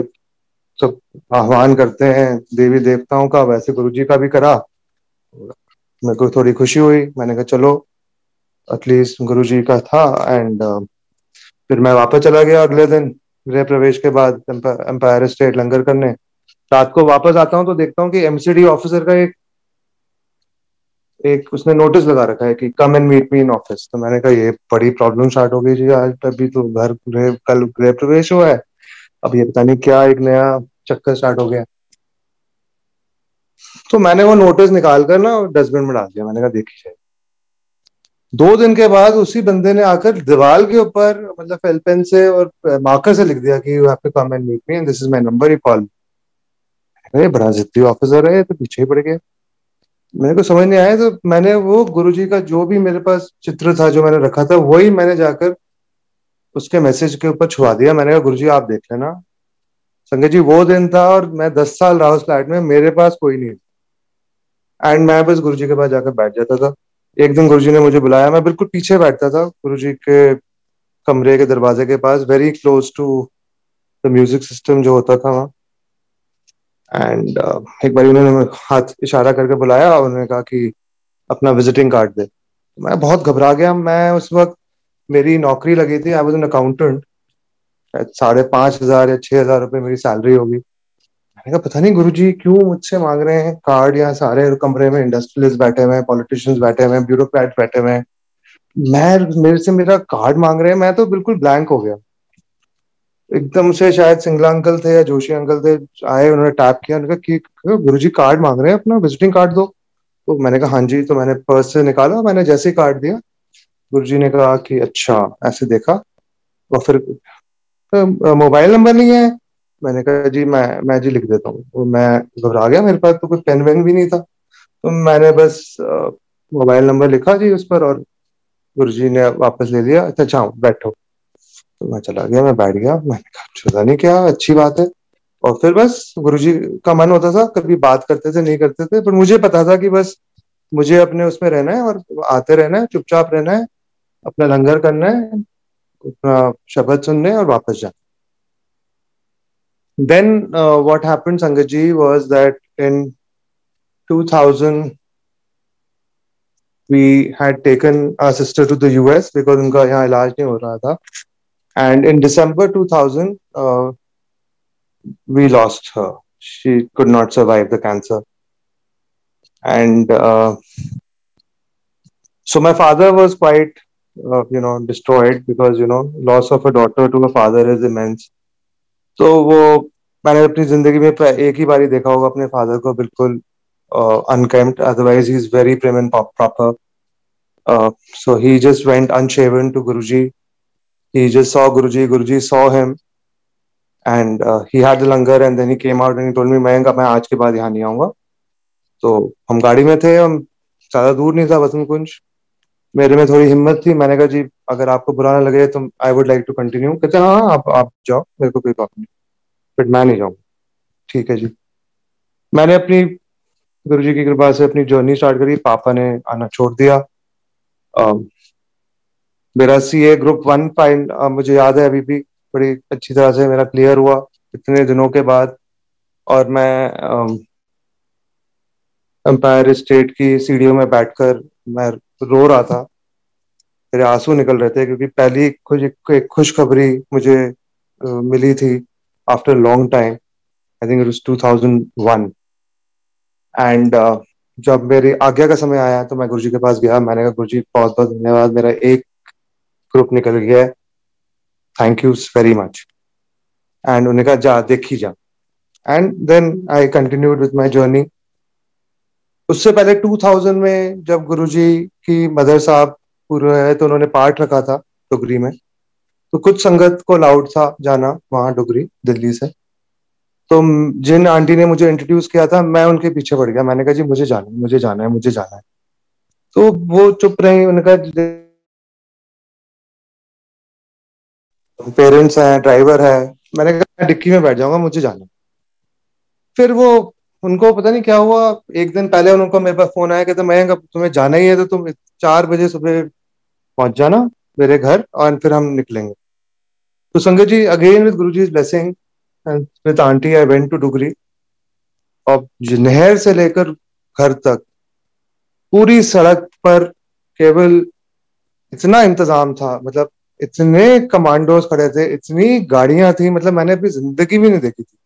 सब आह्वान करते हैं देवी देवताओं का, वैसे गुरुजी का भी करा. मेरे को थोड़ी खुशी हुई. मैंने कहा चलो एटलीस्ट गुरुजी का था। एंड फिर मैं वापस चला गया अगले दिन गृह प्रवेश के बाद एम्पायर स्टेट लंगर करने। रात को वापस आता हूँ तो देखता हूँ कि एमसीडी ऑफिसर का एक एक उसने नोटिस लगा रखा है कि come and meet me in office. तो मैंने कहा ये बड़ी प्रॉब्लम स्टार्ट हो गई जी, आज अभी तो कल गृह प्रवेश हुआ है, अब ये पता नहीं क्या एक नया चक्कर स्टार्ट हो गया। तो मैंने वो नोटिस निकाल कर ना डस्टबिन में डाल दिया। मैंने कहा देखी जाए। 2 दिन के बाद उसी बंदे ने आकर दीवार के ऊपर मतलब फेल पेन से और मार्कर से लिख दिया कि you have to come and meet me and this is my number, you call. अरे बड़ा जिद्दी ऑफिसर है, तो पीछे ही पड़ गया। मेरे को समझ नहीं आया तो मैंने वो गुरुजी का जो भी मेरे पास चित्र था जो मैंने रखा था वही मैंने जाकर उसके मैसेज के ऊपर छुपा दिया। मैंने कहा गुरुजी आप देख लेना। संगत जी वो दिन था और मैं 10 साल रहा उस फ्लैट में, मेरे पास कोई नहीं। एंड मैं बस गुरुजी के पास जाकर बैठ जाता था। एक दिन गुरुजी ने मुझे बुलाया, मैं बिल्कुल पीछे बैठता था गुरुजी के कमरे के दरवाजे के पास, very close to the music system जो होता था वहाँ। एंड एक बार उन्होंने हाथ इशारा करके बुलाया और उन्होंने कहा कि अपना विजिटिंग कार्ड दे। मैं बहुत घबरा गया। मैं उस वक्त मेरी नौकरी लगी थी, आई वाज एन अकाउंटेंट, 5,500 या 6,000 रुपये मेरी सैलरी होगी। मैंने कहा पता नहीं गुरुजी क्यों मुझसे मांग रहे हैं कार्ड। यहाँ सारे कमरे में इंडस्ट्रियलिस्ट बैठे हुए हैं, पॉलिटिशियंस बैठे हुए हैं, ब्यूरोक्रेट बैठे हुए हैं, मैं मेरे से मेरा कार्ड मांग रहे हैं। मैं तो बिल्कुल ब्लैंक हो गया एकदम से। शायद सिंगला अंकल थे या जोशी अंकल थे, आए, उन्होंने टैप किया, उन्होंने कहा कि गुरुजी कार्ड मांग रहे हैं, अपना विजिटिंग कार्ड दो। तो मैंने कहा हाँ जी। तो मैंने पर्स से निकाला, मैंने जैसे ही कार्ड दिया गुरुजी ने कहा कि अच्छा, ऐसे देखा और फिर मोबाइल नंबर नहीं है। मैंने कहा जी मैं जी लिख देता हूँ। तो मैं घबरा गया, मेरे पास तो कोई पेन वेन भी नहीं था। तो मैंने बस मोबाइल नंबर लिखा जी उस पर और गुरुजी ने वापस ले लिया। अच्छा अच्छा बैठो। तो मैं चला गया, मैं बैठ गया। मैंने कहा पता नहीं क्या अच्छी बात है। और फिर बस गुरुजी का मन होता था, कभी बात करते थे नहीं करते थे, पर मुझे पता था कि बस मुझे अपने उसमें रहना है और आते रहना है, चुपचाप रहना है, अपना लंगर करना है, अपना शब्द सुनने और वापस जाना। Then what happened, Sangaji, was that in 2000 we had taken our sister to the US because उनका यहाँ इलाज नहीं हो रहा था. And in December 2000 we lost her. She could not survive the cancer. And so my father was quite destroyed because loss of a daughter to a father is immense. तो वो मैंने अपनी जिंदगी में एक ही बारी देखा होगा अपने फादर को बिल्कुल unkempt. Otherwise, he's very prim and proper. So he just went unshaven to Guruji. He just saw Guruji. Guruji saw him, and he had the langar. And then he came out and he told me, मैं आज के बाद यहाँ नहीं आऊँगा. तो हम गाड़ी में थे, हम ज्यादा दूर नहीं था वसंत कुंज. मेरे में थोड़ी हिम्मत थी. मैंने कहा जी अगर आपको बुरा ना लगे तो I would like to continue. कहते हाँ आप जाओ, मेरे को कोई प्रॉब्लम नहीं, बट मैं नहीं जाऊँगा. ठीक है जी. मैंने अपनी गुरुजी की कृपा से अपनी जर्नी स्टार्ट करी. पापा ने आना छोड़ दिया. मेरा सीए ग्रुप 1 फाइन मुझे याद है अभी भी बड़ी अच्छी तरह से मेरा क्लियर हुआ इतने दिनों के बाद. और मैं एम्पायर स्टेट की सीढ़ियों में बैठकर मैं रो रहा था. मेरे आंसू निकल रहे थे क्योंकि पहली एक खुशखबरी मुझे मिली थी after long time. I think it was 2001. And जब मेरी आज्ञा का समय आया तो मैं गुरुजी के पास गया. मैंने कहा गुरुजी बहुत बहुत धन्यवाद, मेरा एक ग्रुप निकल गया है, thank you very much. And उन्होंने कहा जा देखी जा. And then I continued with my journey. उससे पहले 2000 में जब गुरुजी की मदर साहब पूरे है तो उन्होंने पाठ रखा था डुगरी में. तो कुछ संगत को अलाउड था जाना वहां डुगरी दिल्ली से. तो जिन आंटी ने मुझे इंट्रोड्यूस किया था मैं उनके पीछे पड़ गया. मैंने कहा जी मुझे जाना है, मुझे जाना है, मुझे जाना है. तो वो चुप रही. उन्होंने कहा पेरेंट्स हैं, ड्राइवर है. मैंने कहा डिक्की में बैठ जाऊंगा, मुझे जाना है. फिर वो उनको पता नहीं क्या हुआ. एक दिन पहले उनको मेरे पास फोन आया, कहते मैं तुम्हें जाना ही है तो तुम 4 बजे सुबह पहुंच जाना मेरे घर और फिर हम निकलेंगे. तो sangat ji again with Guruji's blessing and with aunty I went to Dugri. और नहर से लेकर घर तक पूरी सड़क पर केवल इतना इंतजाम था, मतलब इतने कमांडोज खड़े थे, इतनी गाड़ियां थी, मतलब मैंने अपनी जिंदगी भी नहीं देखी थी।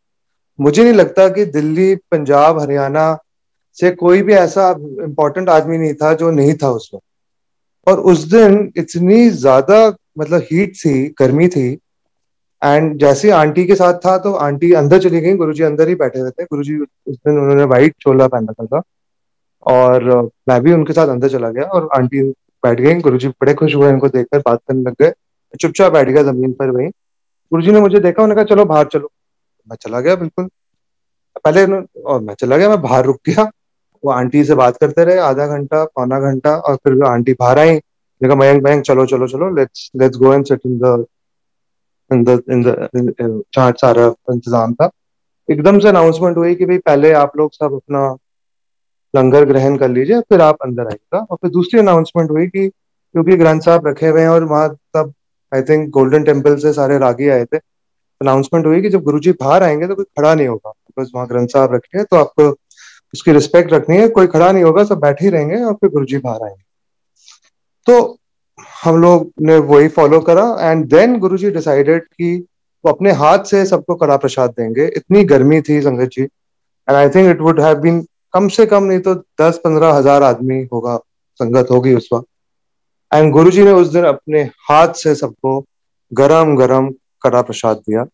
मुझे नहीं लगता कि दिल्ली, पंजाब, हरियाणा से कोई भी ऐसा इम्पोर्टेंट आदमी नहीं था जो नहीं था उस वक्त। और उस दिन इतनी ज्यादा मतलब हीट थी, गर्मी थी। एंड जैसे आंटी के साथ था तो आंटी अंदर चली गई, गुरुजी अंदर ही बैठे हुए थे। गुरुजी उस दिन उन्होंने व्हाइट चोला पहन रखा था, और मैं भी उनके साथ अंदर चला गया, और आंटी बैठ गई। गुरुजी बड़े खुश हुए इनको देखकर, बात करने लग गए। चुपचाप बैठ गया जमीन पर वहीं। गुरुजी ने मुझे देखा, उन्होंने कहा चलो बाहर चलो। मैं चला गया बिल्कुल। पहले और मैं चला गया, मैं बाहर रुक गया। वो आंटी से बात करते रहे आधा घंटा, पौना घंटा, और फिर वो आंटी बाहर आई। देखा, मयंक मयंक चलो चलो चलो, let's let's go and sit in the जहाँ सारा इंतजाम था। एकदम से अनाउंसमेंट हुई कि भाई पहले आप लोग सब अपना लंगर ग्रहण कर लीजिए, फिर आप अंदर आइएगा। और फिर दूसरी अनाउंसमेंट हुई कि क्योंकि ग्रंथ साहब रखे हुए हैं, और वहां तब आई थिंक गोल्डन टेम्पल से सारे रागी आए थे। अनाउंसमेंट हुई कि जब गुरुजी बाहर आएंगे तो कोई खड़ा नहीं होगा, बस वहां ग्रंथ साहब रखे हैं तो आपको उसकी रिस्पेक्ट रखनी है, कोई खड़ा नहीं होगा, सब बैठे ही रहेंगे, और फिर गुरुजी बाहर आएंगे। तो हम लोग ने वही फॉलो करा, एंड देन गुरुजी डिसाइडेड कि वो अपने हाथ से सबको कड़ा प्रसाद देंगे। इतनी गर्मी थी sangat ji, and I think it would have been कम से कम नहीं तो 10-15 हजार आदमी होगा, संगत होगी उस वक्त। एंड गुरुजी ने उस दिन अपने हाथ से सबको गरम गरम कड़ा प्रसाद दिया।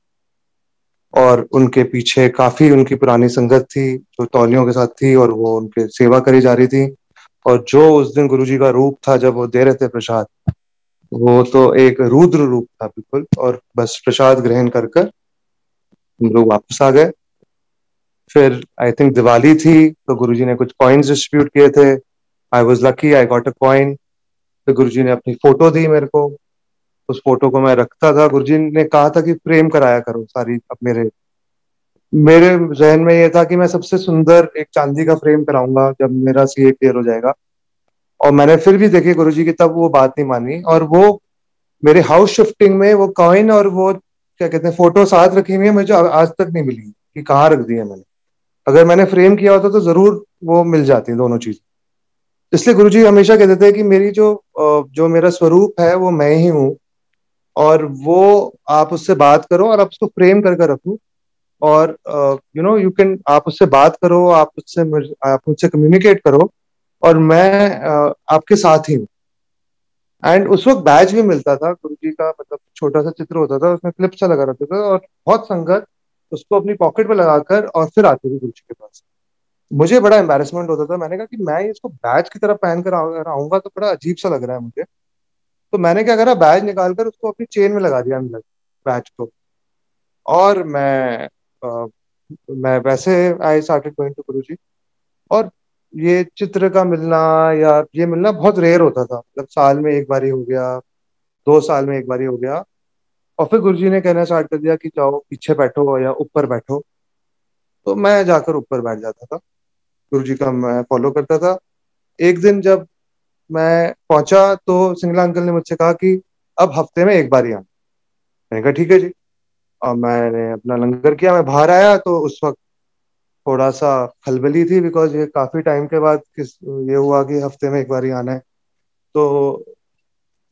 और उनके पीछे काफी उनकी पुरानी संगत थी जो तौलियों के साथ थी, और वो उनके सेवा करी जा रही थी। और जो उस दिन गुरुजी का रूप था जब वो दे रहे थे प्रसाद, वो तो एक रुद्र रूप था बिल्कुल। और बस प्रसाद ग्रहण कर कर हम लोग वापस आ गए। फिर आई थिंक दिवाली थी, तो गुरुजी ने कुछ कॉइन्स डिस्ट्रीब्यूट किए थे। I was lucky, I got a coin. फिर गुरुजी ने अपनी फोटो दी मेरे को। उस फोटो को मैं रखता था। गुरुजी ने कहा था कि फ्रेम कराया करो सारी। अब मेरे मेरे जहन में ये था कि मैं सबसे सुंदर एक चांदी का फ्रेम कराऊंगा जब मेरा सीए क्लियर हो जाएगा। और मैंने फिर भी देखी गुरुजी की, तब वो बात नहीं मानी। और वो मेरे हाउस शिफ्टिंग में वो कॉइन और वो क्या कहते हैं फोटो साथ रखी हुई है, मुझे आज तक नहीं मिली कि कहाँ रख दी है मैंने। अगर मैंने फ्रेम किया होता तो जरूर वो मिल जाती दोनों चीज। इसलिए गुरुजी हमेशा कहते थे कि मेरी जो मेरा स्वरूप है वो मैं ही हूँ। और वो आप उससे बात करो और आप उसको फ्रेम करके रखो। और यू कैन, आप उससे बात करो, आप मुझसे कम्युनिकेट करो, और मैं आपके साथ ही हूँ। एंड उस वक्त बैज भी मिलता था गुरुजी का, मतलब छोटा सा चित्र होता था, उसमें क्लिप सा लगा रहता था, और बहुत संगत उसको अपनी पॉकेट में लगाकर और फिर आती थी गुरुजी के पास। मुझे बड़ा एम्बेरसमेंट होता था। मैंने कहा कि मैं इसको बैज की तरह पहन कर आऊंगा तो बड़ा अजीब सा लग रहा है मुझे। तो मैंने क्या करा, बैज निकाल कर उसको अपनी चेन में लगा दिया अंदर, बैज को। और मैं वैसे I started going to Guruji. और ये चित्र का मिलना या ये मिलना बहुत रेयर होता था, मतलब साल में एक बार ही हो गया, 2 साल में एक बार ही हो गया। और फिर गुरुजी ने कहना स्टार्ट कर दिया कि जाओ पीछे बैठो या ऊपर बैठो। तो मैं जाकर ऊपर बैठ जाता था, गुरुजी का मैं फॉलो करता था। एक दिन जब मैं पहुंचा तो सिंगला अंकल ने मुझसे कहा कि अब हफ्ते में एक बार ही आना। मैंने कहा ठीक है जी। और मैंने अपना लंगर किया, मैं बाहर आया तो उस वक्त थोड़ा सा खलबली थी, बिकॉज ये काफी टाइम के बाद ये हुआ कि हफ्ते में एक बार ही आना है। तो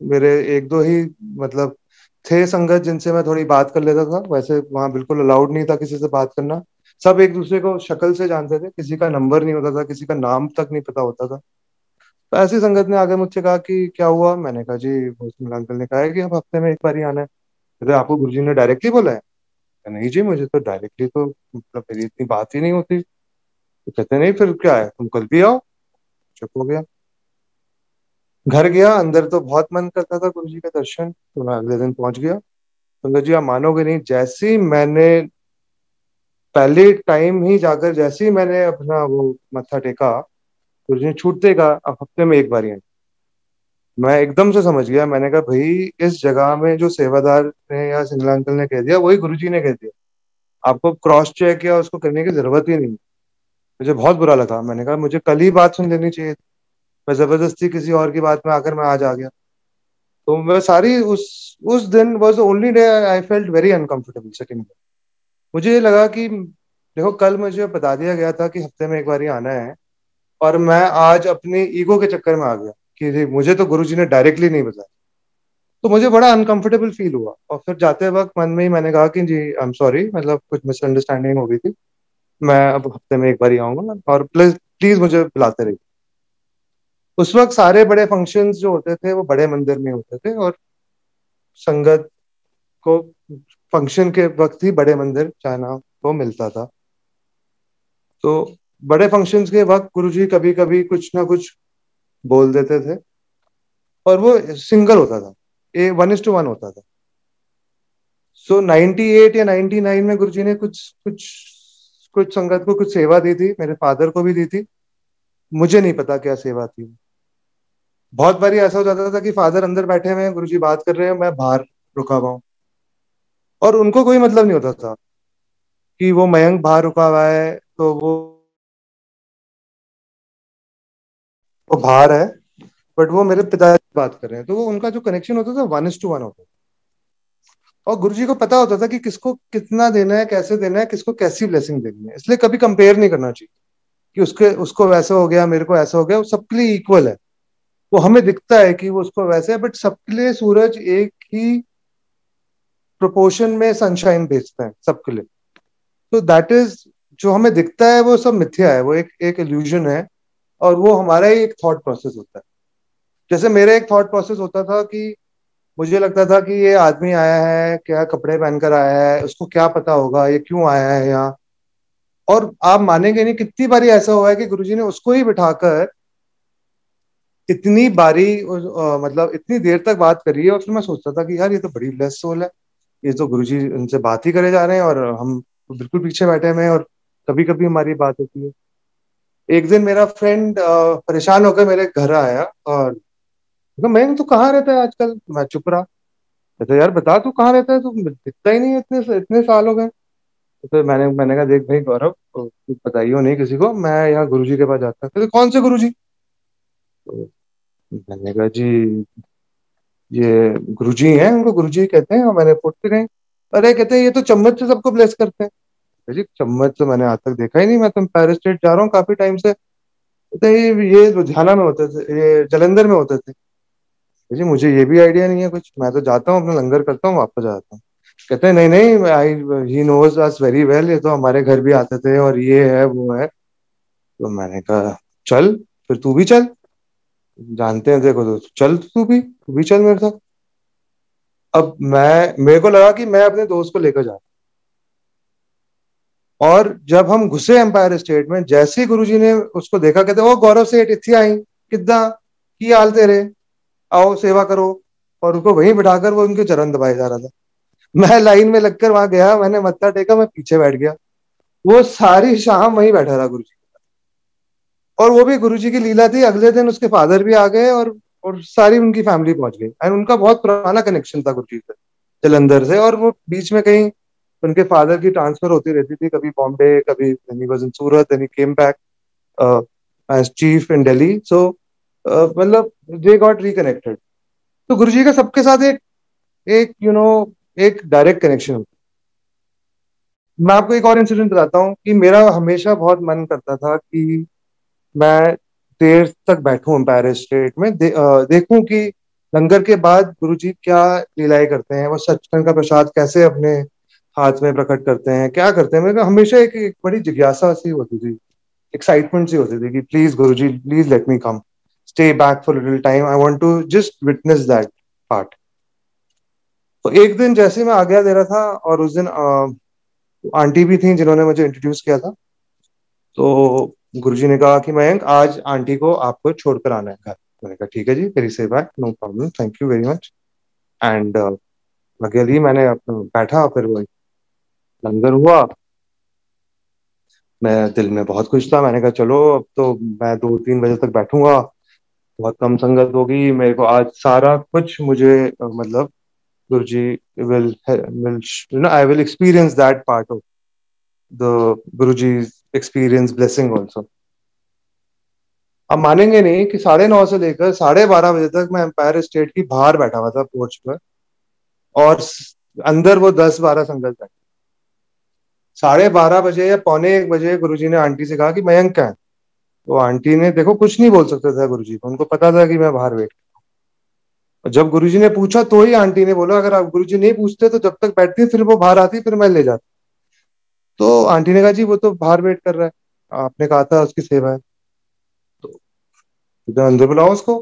मेरे एक दो ही मतलब थे संगत जिनसे मैं थोड़ी बात कर लेता था। वैसे वहां बिल्कुल अलाउड नहीं था किसी से बात करना। सब एक दूसरे को शक्ल से जानते थे, किसी का नंबर नहीं होता था, किसी का नाम तक नहीं पता होता था। तो ऐसी संगत ने आगे मुझसे कहा कि क्या हुआ। मैंने कहा जी वो अंकल ने कहा है कि अब हफ्ते में एक बार ही आना है। कहते आपको गुरुजी ने डायरेक्टली बोला है। नहीं जी, मुझे तो डायरेक्टली तो मतलब मेरी इतनी बात ही नहीं होती। तो कहते नहीं फिर क्या है, तुम कल भी आओ। चुप हो गया। घर गया, अंदर तो बहुत मन करता था गुरुजी का दर्शन, तो मैं अगले दिन पहुंच गया। संगत जी आप मानोगे नहीं, जैसे ही मैंने पहले टाइम ही जाकर जैसे ही मैंने अपना वो मत्था टेका, गुरुजी ने छूटते का अब हफ्ते में एक बार ही आए। मैं एकदम से समझ गया। मैंने कहा भाई इस जगह में जो सेवादार ने या सिंगला अंकल ने कह दिया वही गुरुजी ने कह दिया। आपको क्रॉस चेक या उसको करने की जरूरत ही नहीं। मुझे बहुत बुरा लगा। मैंने कहा मुझे कल ही बात सुन लेनी चाहिए थी। मैं जबरदस्ती किसी और की बात में आकर मैं आज आ गया। तो मैं सारी उस दिन was the only day I felt very uncomfortable sitting. मुझे ये लगा कि देखो कल मुझे बता दिया गया था कि हफ्ते में एक बार ही आना है, और मैं आज अपनी ईगो के चक्कर में आ गया कि मुझे तो गुरुजी ने डायरेक्टली नहीं बताया। तो मुझे बड़ा अनकंफर्टेबल फील हुआ, और फिर जाते वक्त मन में ही मैंने कहा कि जी आई एम सॉरी, मतलब कुछ मिसअंडरस्टैंडिंग हो गई थी, मैं अब हफ्ते में एक बार ही आऊंगा, और प्लीज प्लीज मुझे बुलाते रहिए। उस वक्त सारे बड़े फंक्शंस जो होते थे वो बड़े मंदिर में होते थे, और संगत को फंक्शन के वक्त ही बड़े मंदिर जाना को मिलता था। तो बड़े फंक्शंस के वक्त गुरुजी कभी कभी कुछ ना कुछ बोल देते थे, और वो सिंगल होता था, 1:1 होता था। सो 98 या 99 में गुरुजी ने कुछ कुछ कुछ संगत को कुछ सेवा दी थी, मेरे फादर को भी दी थी। मुझे नहीं पता क्या सेवा थी। बहुत बारी ऐसा हो जाता था कि फादर अंदर बैठे हुए हैं, गुरुजी बात कर रहे हैं, मैं बाहर रुका हुआ हूँ, और उनको कोई मतलब नहीं होता था कि वो मयंक बाहर रुका हुआ है तो वो बाहर है, बट वो मेरे पिताजी से बात कर रहे हैं, तो वो उनका जो कनेक्शन होता था 1:1 होता था। और गुरुजी को पता होता था कि किसको कितना देना है, कैसे देना है, किसको कैसी ब्लेसिंग देनी है, इसलिए कभी कंपेयर नहीं करना चाहिए कि उसके उसको वैसा हो गया, मेरे को ऐसा हो गया। वो सबके लिए इक्वल है। वो हमें दिखता है कि वो उसको वैसे है, बट सबके लिए सूरज एक ही प्रोपोर्शन में सनशाइन भेजता है सबके लिए। तो दैट इज, जो हमें दिखता है वो सब मिथ्या है, वो एक एक इल्यूजन है, और वो हमारा ही एक थॉट प्रोसेस होता है। जैसे मेरा एक थॉट प्रोसेस होता था कि मुझे लगता था कि ये आदमी आया है, क्या कपड़े पहनकर आया है, उसको क्या पता होगा ये क्यों आया है यहाँ। और आप मानेंगे नहीं, कितनी बारी ऐसा हुआ है कि गुरुजी ने उसको ही बिठाकर इतनी बारी मतलब इतनी देर तक बात करी है, और फिर मैं सोचता था कि यार ये तो बड़ी ब्लेस्ड सोल है, ये तो गुरुजी उनसे बात ही करे जा रहे हैं और हम तो बिल्कुल पीछे बैठे हुए हैं, और कभी कभी हमारी बात होती है। एक दिन मेरा फ्रेंड परेशान होकर मेरे घर आया, और मैं तू कहाँ रहता है आजकल। मैं चुप रहा। कहता यार बता तू कहाँ रहता है, तू दिखता ही नहीं है, इतने इतने साल हो गए। तो फिर मैंने कहा देख भाई गौरव, तू बताइयो नहीं किसी को, मैं यहाँ गुरुजी के पास जाता हूँ। कहते कौन से गुरुजी। तो मैंने कहा जी ये गुरुजी हैं, उनको गुरुजी कहते हैं, और मैंने पुट के गए। अरे कहते हैं ये तो चम्मच से सबको ब्लेस करते हैं। जी चम्मच तो मैंने आज तक देखा ही नहीं, मैं तो एम्पायर स्टेट जा रहा हूँ काफी टाइम से। कहते हैं ये लुधियाना में होते थे, ये जलंधर में होते थे। जी मुझे ये भी आइडिया नहीं है कुछ, मैं तो जाता हूँ अपना लंगर करता हूँ वापस आ जाता हूँ। कहते हैं नहीं नहीं, I he knows us very well, ये तो हमारे घर भी आते थे और ये है वो है। तो मैंने कहा चल फिर तू भी चल, जानते हैं देखो, तो चल तू भी चल मेरे साथ। अब मेरे को लगा कि मैं अपने दोस्त को लेकर जा रहा हूं। और जब हम घुसे एम्पायर स्टेट में, जैसे ही गुरुजी ने उसको देखा, कहते ओ गौरव सेठ इत्थे आई किदा की हाल तेरे, आओ सेवा करो। और उसको वहीं बिठाकर वो उनके चरण दबाए जा रहा था। मैं लाइन में लगकर वहां गया, मैंने मत्था टेका, मैं पीछे बैठ गया। वो सारी शाम वहीं बैठा रहा गुरुजी। और वो भी गुरुजी की लीला थी, अगले दिन उसके फादर भी आ गए, और सारी उनकी फैमिली पहुंच गई, एंड उनका बहुत पुराना कनेक्शन था गुरुजी से, जलंधर से। और वो बीच में कहीं उनके फादर की ट्रांसफर होती रहती थी, कभी बॉम्बे, कभी he was in Surat, then he came back as chief in Delhi. So मतलब दे गॉट रिकनेक्टेड। तो गुरुजी का सबके साथ एक एक यू नो एक डायरेक्ट कनेक्शन होता है। मैं आपको एक और इंसिडेंट बताता हूँ कि मेरा हमेशा बहुत मन करता था कि मैं देर तक बैठूं एम्पायर स्टेट में, देखूं कि लंगर के बाद गुरुजी क्या लीलाएं करते हैं, वो सचखंड का प्रसाद कैसे अपने हाथ में प्रकट करते हैं, क्या करते हैं। मेरे को हमेशा एक बड़ी जिज्ञासा सी होती थी, एक्साइटमेंट सी होती थी कि please Guruji please let me come, stay back for little time, I want to just witness that part. तो एक दिन जैसे मैं आज्ञा दे रहा था, और उस दिन आंटी भी थी जिन्होंने मुझे इंट्रोड्यूस किया था। तो गुरुजी ने कहा कि मयंक आज आंटी को आपको छोड़कर आना है घर। मैंने कहा ठीक है जी, वेरी सेफ है, no problem, thank you very much. And लगे मैंने बैठा, फिर वो लंगर हुआ। मैं दिल में बहुत खुश था, मैंने कहा चलो अब तो मैं 2-3 बजे तक बैठूंगा, बहुत कम संगत होगी, मेरे को आज सारा कुछ मुझे मतलब Guruji will will I will experience that part of the Guruji experience blessing also. अब मानेंगे नहीं कि 9:30 से लेकर 12:30 बजे तक मैं एम्पायर स्टेट की बाहर बैठा हुआ था पोर्च पर, और अंदर वो 10-12 संगत बैठे। 12:30 बजे या पौने 1 बजे गुरुजी ने आंटी से कहा कि मयंक क्या है। तो आंटी ने देखो कुछ नहीं बोल सकते थे गुरुजी को, उनको पता था कि मैं बाहर वेट। जब गुरुजी ने पूछा तो ही आंटी ने बोला, अगर आप गुरुजी नहीं पूछते तो जब तक बैठती फिर वो बाहर आती, फिर मैं ले जाती। तो आंटी ने कहा जी वो तो बाहर वेट कर रहा है, आपने कहा था उसकी सेवा है, तो इधर अंदर बुलाओ उसको।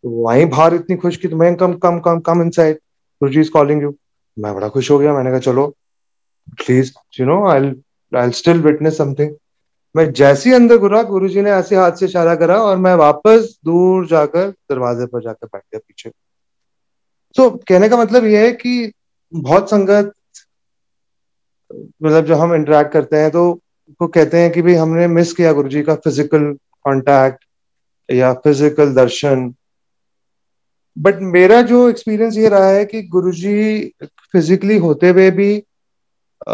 तो वहीं बाहर इतनी खुश की, तो मैं come come come come inside, Guruji is calling you. मैं बड़ा खुश हो गया, मैंने कहा चलो please, I I still witness something. मैं जैसे ही अंदर घुरा, गुरुजी ने ऐसे हाथ से इशारा करा और मैं वापस दूर जाकर दरवाजे पर जाकर बैठ गया पीछे। तो कहने का मतलब ये है कि बहुत संगत, मतलब जब हम इंटरेक्ट करते हैं तो वो कहते हैं कि भाई हमने मिस किया गुरुजी का फिजिकल कांटेक्ट या फिजिकल दर्शन। बट मेरा जो एक्सपीरियंस ये रहा है कि गुरुजी फिजिकली होते हुए भी अ,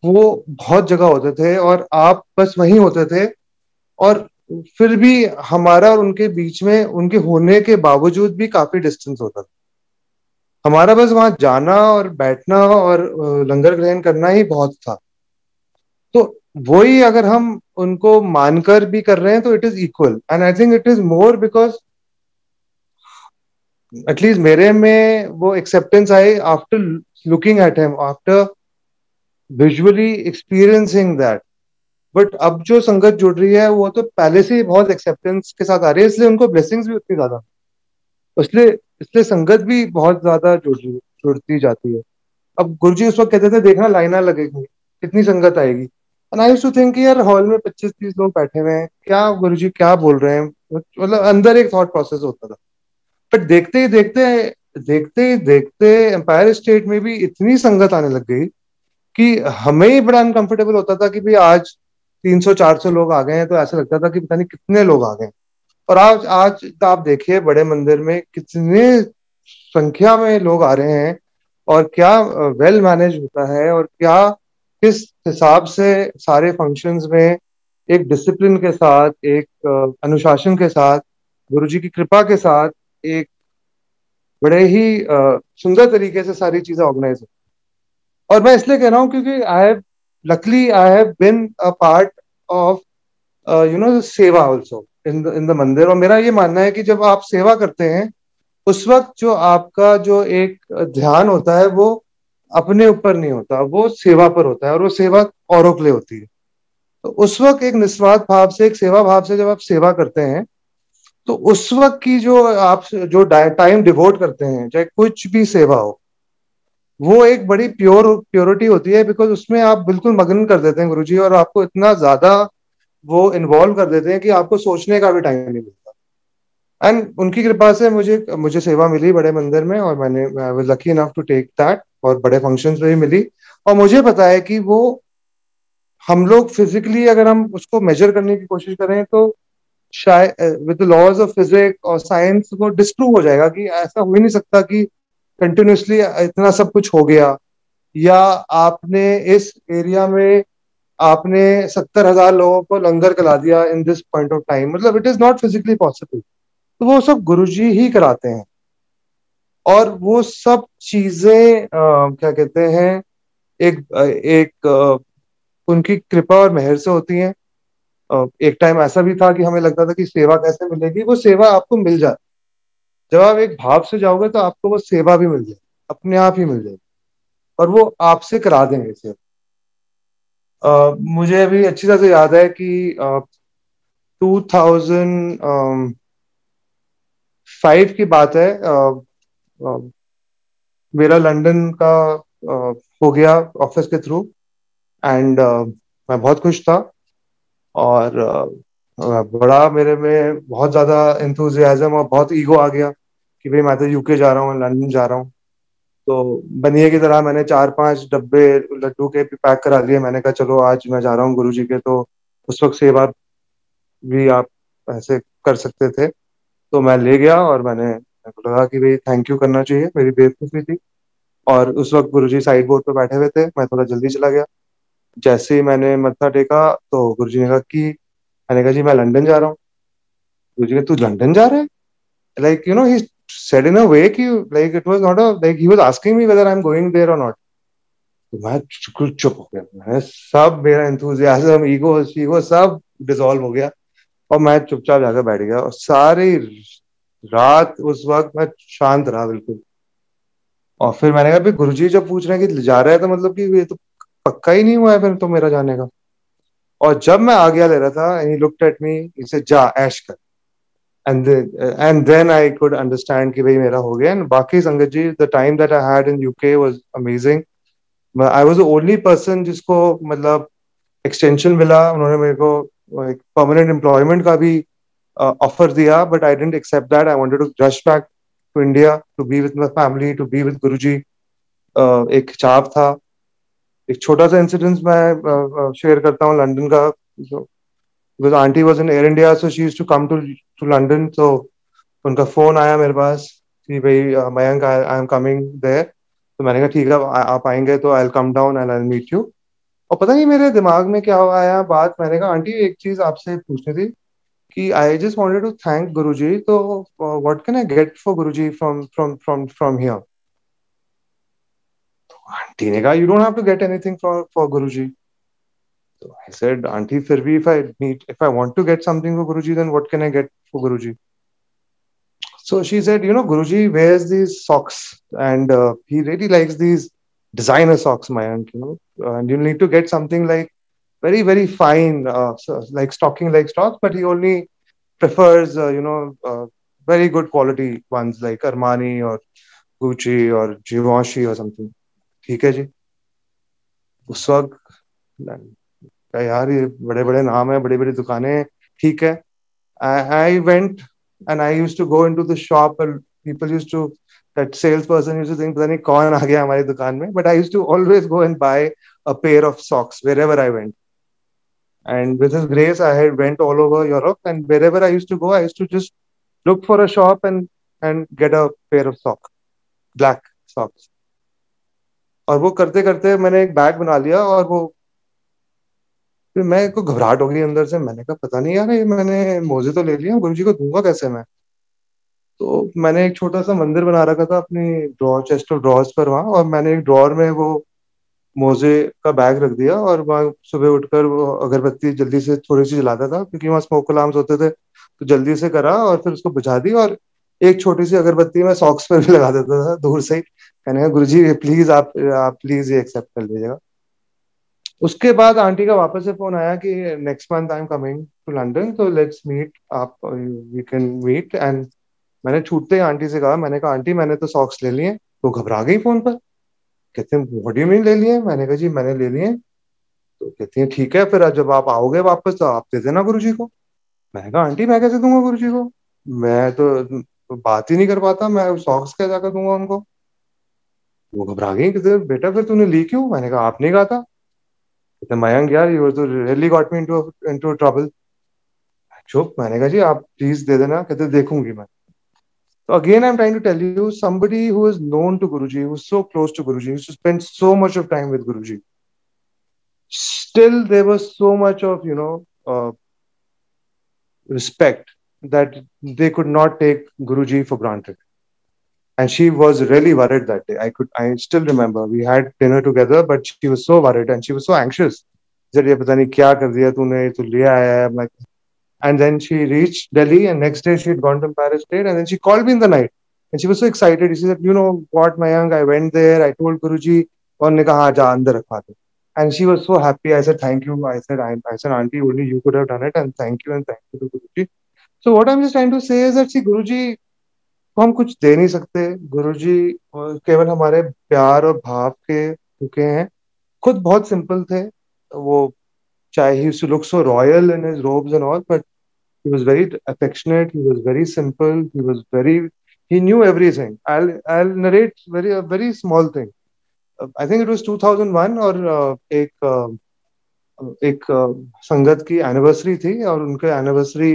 वो बहुत जगह होते थे और आप बस वहीं होते थे, और फिर भी हमारा और उनके बीच में, उनके होने के बावजूद भी काफी डिस्टेंस होता था। हमारा बस वहां जाना और बैठना और लंगर ग्रहण करना ही बहुत था। तो वही अगर हम उनको मानकर भी कर रहे हैं तो it is equal, and I think it is more because at least मेरे में वो acceptance I after looking at him, after visually experiencing that. But अब जो संगत जुड़ रही है वो तो पहले से ही बहुत एक्सेप्टेंस के साथ आ रही है, इसलिए उनको ब्लेसिंग्स भी उतनी ज्यादा, इसलिए इसलिए संगत भी बहुत ज्यादा जुड़ती जाती है। अब गुरुजी उस वक्त कहते थे देखना लाइना लगेगी, कितनी संगत आएगी, and I used to think यार हॉल में 25-30 लोग बैठे हुए हैं, क्या गुरुजी क्या बोल रहे हैं, मतलब अंदर एक थॉट प्रोसेस होता था। बट देखते ही देखते एम्पायर स्टेट में भी इतनी संगत आने लग गई कि हमें ही बड़ा अनकंफर्टेबल होता था कि भाई आज 300-400 लोग आ गए हैं, तो ऐसा लगता था कि पता नहीं कितने लोग आ गए। और आज आज तो आप देखिए बड़े मंदिर में कितने संख्या में लोग आ रहे हैं, और क्या वेल मैनेज होता है, और क्या किस हिसाब से सारे फंक्शंस में एक डिसिप्लिन के साथ, एक अनुशासन के साथ, गुरुजी की कृपा के साथ, एक बड़े ही सुंदर तरीके से सारी चीजें ऑर्गेनाइज। और मैं इसलिए कह रहा हूँ क्योंकि I have been a part of सेवा ऑल्सो इन द मंदिर। और मेरा ये मानना है कि जब आप सेवा करते हैं उस वक्त जो आपका जो एक ध्यान होता है वो अपने ऊपर नहीं होता, वो सेवा पर होता है, और वो सेवा औरों के लिए होती है। तो उस वक्त एक निस्वार्थ भाव से, एक सेवा भाव से जब आप सेवा करते हैं, तो उस वक्त की जो आप जो टाइम डिवोट करते हैं, चाहे कुछ भी सेवा हो, वो एक बड़ी प्योरिटी होती है, बिकॉज उसमें आप बिल्कुल मग्न कर देते हैं गुरुजी, और आपको इतना ज्यादा वो इन्वॉल्व कर देते हैं कि आपको सोचने का भी टाइम नहीं मिलता। एंड उनकी कृपा से मुझे मुझे सेवा मिली बड़े मंदिर में, और मैंने I was lucky enough to take that, और बड़े फंक्शंस में भी मिली। और मुझे पता है कि वो हम लोग फिजिकली अगर हम उसको मेजर करने की कोशिश करें तो शायद विद लॉज ऑफ फिजिक्स और साइंस वो डिस्प्रूव हो जाएगा कि ऐसा हो ही नहीं सकता कि कंटिन्यूसली इतना सब कुछ हो गया, या आपने इस एरिया में आपने 70,000 लोगों को लंगर खिला दिया in this point of time, मतलब it is not physically possible. तो वो सब गुरुजी ही कराते हैं, और वो सब चीजें क्या कहते हैं, एक उनकी कृपा और मेहर से होती हैं। एक टाइम ऐसा भी था कि हमें लगता था कि सेवा कैसे मिलेगी, वो सेवा आपको मिल जाती, जब आप एक भाव से जाओगे तो आपको वो सेवा भी मिल जाएगी, अपने आप ही मिल जाएगी, और वो आपसे करा देंगे सेवा। मुझे अभी अच्छी तरह से याद है कि 2005 की बात है। अ, मेरा लंदन का हो गया ऑफिस के थ्रू, एंड मैं बहुत खुश था, और बड़ा मेरे में बहुत ज्यादा एंथुजियाज्म और बहुत ईगो आ गया कि भाई मैं तो यूके जा रहा हूँ, लंदन जा रहा हूँ। तो बनिए की तरह मैंने 4-5 डब्बे लड्डू के भी पैक करा लिए। मैंने कहा चलो आज मैं जा रहा हूँ गुरु जी के, तो उस वक्त सेवा भी आप ऐसे कर सकते थे। तो मैं ले गया, और मेरे को लगा कि भाई थैंक यू करना चाहिए, मेरी बेवकूफ़ी थी। और उस वक्त गुरुजी साइड बोर्ड पे बैठे हुए थे, मैं थोड़ा जल्दी चला गया। जैसे ही मैंने मत्था टेका तो गुरुजी ने कहा कि, मैंने कहा जी मैं लंदन जा रहा हूँ। गुरुजी ने, तू लंदन जा रहा है? Like he said in a way कि like it was not a like he was asking me whether I'm going there or not. तो मैं चुप हो गया, मैं सब मेरा एंथुजियाज्म, ईगो ईगो सब डिसॉल्व हो गया, और मैं चुपचाप जाकर बैठ गया। और सारी रात उस वक्त मैं शांत रहा बिल्कुल। और फिर मैंने कहा, गुरुजी जब पूछ रहे हैं कि जा रहा है तो मतलब कि ये तो पक्का ही नहीं हुआ है फिर तो मेरा जाने का। और जब मैं आज्ञा ले रहा था, ही लुक्ड एट मी, इसे जा ऐश कर। And then I could understand कि भाई मेरा हो गया। एंड बाकी sangat ji, the time that I had in UK was amazing. I was the only person जिसको मतलब एक्सटेंशन मिला। उन्होंने मेरे को एक परमानेंट एम्प्लॉयमेंट का भी ऑफर दिया, but I didn't accept that. I wanted to rush back to India to be with my family, to be with Guruji. एक चाप था। एक छोटा सा इंसिडेंस मैं शेयर करता हूँ लंदन का। Because aunty was in Air India, so she used to come to London. तो उनका फोन आया मेरे पास कि भाई Mayank, I am coming there. तो मैंने कहा ठीक है, आप आएंगे तो I will come down and I will meet you. और पता नहीं मेरे दिमाग में क्या आया बात, मैंने कहा आंटी एक चीज आपसे पूछनी थी कि I just wanted to thank Guruji, so what can I get for Guruji from here. Aunty ने कहा, you don't have to get anything for Guruji. So I said, Auntie, फिर भी if I want to get something for Guruji, then what can I get for Guruji? So she said, Guruji wears these socks, and he really likes these designer socks, Mayank, and you need to get something like very, very fine, like stocking like socks, but he only prefers, very good quality ones like Armani or Gucci or Givenchy or something. ठीक है जी। उस वक्त यार ये बड़े बड़े नाम है, बड़ी बड़ी दुकानें, ठीक है। I went and I used to go into the shop and people used to, that salesperson used to think पता नहीं कौन आ गया हमारी दुकान में, but I used to always go and buy a pair of socks wherever I went. And with his grace, I had went all over Europe, and wherever I used to go, I used to just look for a shop and get a pair of socks, black socks. और वो करते करते मैंने एक bag बना लिया, और वो फिर मैं को घबराहट हो गई अंदर से। मैंने कहा पता नहीं यार, ये मैंने मोजे तो ले लिया, गुरुजी को दूंगा कैसे मैं। तो मैंने एक छोटा सा मंदिर बना रखा था अपनी ड्रॉर, चेस्ट ऑफ ड्रॉर्स पर वहां, और मैंने एक ड्रॉर में वो मोजे का बैग रख दिया। और वहाँ सुबह उठकर वो अगरबत्ती जल्दी से थोड़ी सी जलाता था, क्योंकि वहाँ स्मोक अलार्म्स होते थे, तो जल्दी से करा और फिर उसको बुझा दी। और एक छोटी सी अगरबत्ती मैं सॉक्स पर भी लगा देता था दूर से ही। कहने का, गुरुजी प्लीज आप प्लीज ये एक्सेप्ट कर लीजिएगा। उसके बाद आंटी का वापस से फोन आया कि next month I am coming to London, तो लेट्स मीट, आप वी कैन मीट। एंड मैंने छूटते ही आंटी से कहा, मैंने कहा आंटी मैंने तो सॉक्स ले लिए। वो घबरा गई फोन पर, कहते हैं व्हाट डू यू मीन ले लिए। मैंने कहा जी मैंने ले लिए। तो कहती है ठीक है, फिर आज जब आप आओगे वापस तो आप दे देना गुरुजी को। मैंने कहा आंटी मैं कैसे दूंगा गुरुजी को, मैं तो बात ही नहीं कर पाता, मैं सॉक्स क्या जाकर दूंगा उनको। वो घबरा गई, कहते बेटा फिर तूने ली क्यों। मैंने कहा आपने कहा था। कहते मयंक यार, यू तो really got me into trouble. चुप। मैंने कहा जी आप प्लीज दे देना। कहते देखूंगी मैं। So again, I'm trying to tell you, somebody who is known to Guruji, who's so close to Guruji, who spent so much of time with Guruji, still there was so much of, respect that they could not take Guruji for granted. And she was really worried that day. I still remember we had dinner together, but she was so worried and she was so anxious. That ये पता नहीं क्या कर दिया तूने, तू ले आया है। I'm like, and then she reached Delhi, and next day she had gone to Empire State, and then she called me in the night, and she was so excited. She said, "You know what, Mayank? I went there. I told Guruji, और ने कहा जा अंदर रखवा दे." And she was so happy. I said, "Thank you." I said, "Auntie, only you could have done it, and thank you to Guruji." So what I'm just trying to say is that see, Guruji को हम कुछ दे नहीं सकते। गुरुजी केवल हमारे प्यार और भाव के भूखे हैं। खुद बहुत सिंपल थे वो, चाहे he used to look so royal in his robes and all, but he was very affectionate, he was very simple, he knew everything. I'll narrate a very small thing. I think it was 2001, और एक संगत की anniversary थी, और उनके anniversary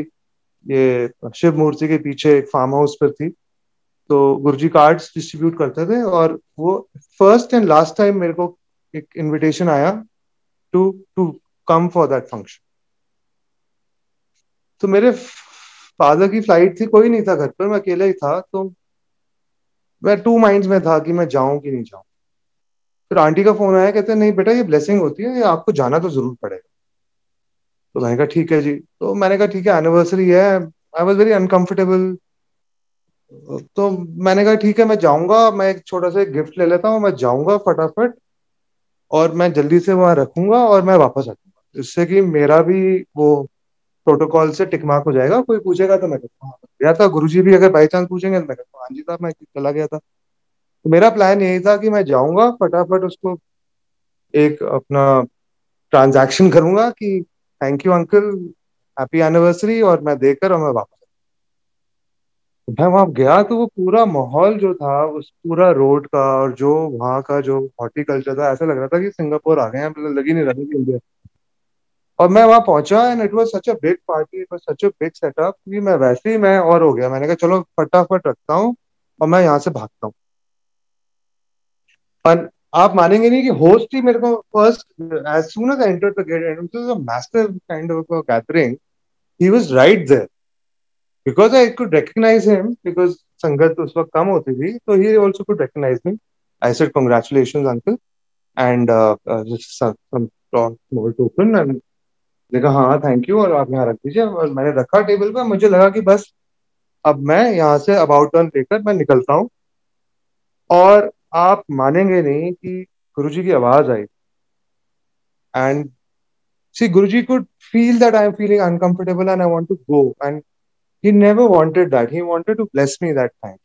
ये शिव मूर्ति के पीछे एक फार्म हाउस पर थी। तो गुरुजी कार्ड्स डिस्ट्रीब्यूट करते थे, और वो फर्स्ट एंड लास्ट टाइम मेरे को एक इनविटेशन आया to to come for that function. तो मेरे फादर की फ्लाइट थी, कोई नहीं था घर पर, मैं अकेला ही था। तो मैं टू माइंड्स में था कि मैं जाऊं कि नहीं जाऊं। फिर आंटी का फोन आया, कहते नहीं बेटा ये ब्लेसिंग होती है, ये आपको जाना तो जरूर पड़ेगा। तो मैंने कहा ठीक है जी। तो मैंने कहा ठीक है, एनिवर्सरी है। आई वॉज वेरी अनकंफर्टेबल, तो मैंने कहा ठीक है मैं जाऊंगा, मैं एक छोटा सा गिफ्ट ले लेता हूँ, मैं जाऊंगा फटाफट और मैं जल्दी से वहां रखूंगा और मैं वापस आ जाऊंगा, इससे कि मेरा भी वो प्रोटोकॉल से टिक मार्क हो जाएगा। कोई पूछेगा तो मैं कहता हूँ हाँ, गया था। गुरुजी भी अगर बाई चांस पूछेंगे तो मैं कहता हूँ हाँ जी साहब मैं चला गया था। तो मेरा प्लान यही था कि मैं जाऊंगा फटाफट उसको एक अपना ट्रांजैक्शन करूंगा कि thank you uncle, happy anniversary, और मैं देकर और मैं वापस। मैं वहां गया तो वो पूरा माहौल जो था उस पूरा रोड का और जो वहाँ का जो हॉर्टिकल्चर था, ऐसा लग रहा था कि सिंगापुर आ गए हैं, मतलब लग ही नहीं रहा था कि इंडिया। और मैं वहां पहुंचा and it was such a big party, it was such a big setup कि मैं वैसे ही मैं और हो गया। मैंने कहा चलो फटाफट रखता हूँ और मैं यहाँ से भागता हूँ। पर आप मानेंगे नहीं कि होस्ट ही मेरे को first, as soon as I entered the gate, and it was a massive kind of a gathering, he was right there because I could recognise him, because संगत उस वक्त कम होती थी, तो he also could recognise me. I said congratulations uncle and some small token, and देखा हाँ thank you, और आप यहाँ रख दीजिए। और मैंने रखा टेबल पर, मुझे लगा कि बस अब मैं यहाँ से अबाउट टर्न लेकर मैं निकलता हूँ। और आप मानेंगे नहीं कि गुरुजी की आवाज आई, and see Guruji could feel that I am feeling uncomfortable and I want to go, and he never wanted that, he wanted to bless me that time।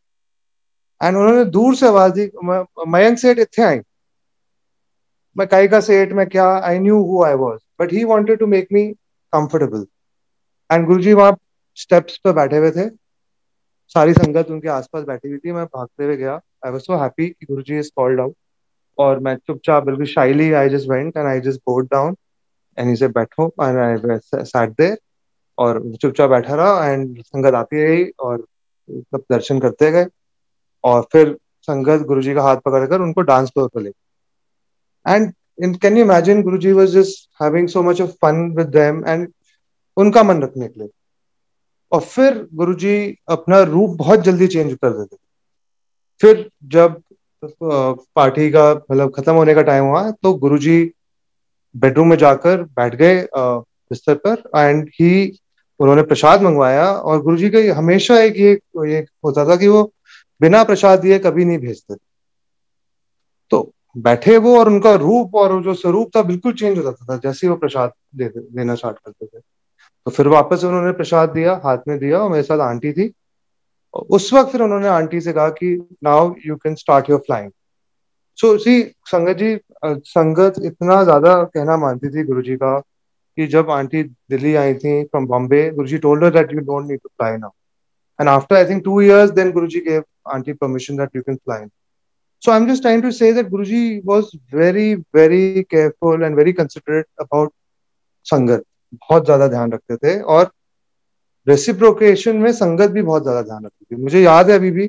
And उन्होंने दूर से आवाज दी, मयंक सेठ इतने आई। मैं काई का सेठ, मैं क्या, I knew who I was, but he wanted to make me comfortable. And Guruji वहां स्टेप्स पे बैठे हुए थे, सारी संगत उनके आसपास बैठी हुई थी। मैं भागते हुए गया, आई वाज सो हैप्पी कि गुरुजी इज कॉल्ड आउट। और मैं चुपचाप बिल्कुल shyly I just went and I just bowed down and he said बैठो, एंड आई सैट देयर और चुपचाप बैठा रहा। एंड संगत आती रही और सब दर्शन करते गए, और फिर संगत गुरुजी का हाथ पकड़कर उनको डांस फ्लोर पर ले। And can you imagine, Guruji was just having so much of fun with them and उनका मन रखने के लिए। और फिर गुरुजी अपना रूप बहुत जल्दी चेंज कर देते। फिर जब पार्टी का मतलब खत्म होने का टाइम हुआ तो गुरुजी बेडरूम में जाकर बैठ गए बिस्तर पर, एंड ही उन्होंने प्रसाद मंगवाया। और गुरुजी का हमेशा एक ये होता था कि वो बिना प्रसाद दिए कभी नहीं भेजते। तो बैठे वो और उनका रूप और जो स्वरूप था बिल्कुल चेंज हो जाता था जैसे ही वो प्रसाद देना स्टार्ट करते थे। तो फिर वापस उन्होंने प्रसाद दिया, हाथ में दिया, और मेरे साथ आंटी थी। और उस वक्त फिर उन्होंने आंटी से कहा कि now you can start your flying. So see sangat ji, संगत इतना ज्यादा कहना मानती थी गुरुजी का कि जब आंटी दिल्ली आई थी from Bombay, Guruji told her that you don't need to fly now, and after I think 2 years then Guruji gave aunty permission that you can fly. So I'm just trying to say that Guruji was very, very careful and very considerate about संगत, बहुत ज्यादा ध्यान रखते थे। और reciprocation में संगत भी बहुत ज्यादा ध्यान रखती थी। मुझे याद है अभी भी,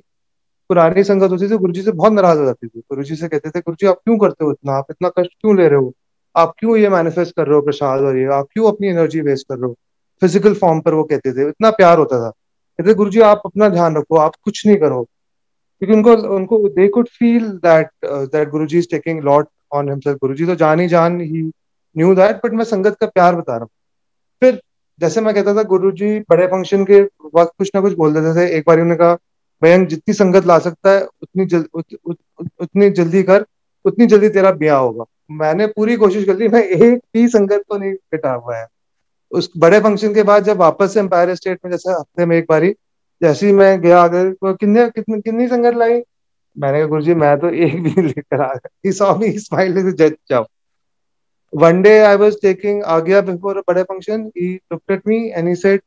पुरानी संगत होती थी गुरुजी से बहुत नाराज हो जाती थी। गुरुजी से कहते थे गुरुजी आप क्यों करते हो इतना, आप इतना कष्ट क्यों ले रहे हो, आप क्यों ये मैनिफेस्ट कर रहे हो प्रसाद, और ये आप क्यों अपनी एनर्जी वेस्ट कर रहे हो फिजिकल फॉर्म पर। वो कहते थे, इतना प्यार होता था, कहते गुरुजी आप अपना ध्यान रखो, आप कुछ नहीं करो। क्योंकि उनको उनको they could feel that that Guruji is taking lot on himself. Guruji तो जान ही जान ही न्यू दैट, बट मैं संगत का प्यार बता रहा हूँ। फिर जैसे मैं कहता था गुरुजी बड़े फंक्शन के वक्त कुछ ना कुछ बोल देते थे। एक बार उन्होंने कहा मयंक जितनी संगत ला सकता है उतनी जल्दी कर, उतनी जल्दी तेरा ब्याह होगा। मैंने पूरी कोशिश कर ली, मैं एक भी संगत को नहीं बिठा हुआ है। उस बड़े फंक्शन के बाद जब वापस से एम्पायर स्टेट में, जैसे हफ्ते में एक बारी जैसे ही मैं गया, अगर कितने कितनी कितनी संगत लाई, मैंने कहा गुरुजी मैं तो एक भी नहीं लेकर आ गया। He saw me smiling, जज जाओ। One day I was taking Agya before a बड़े function. He looked at me and he said,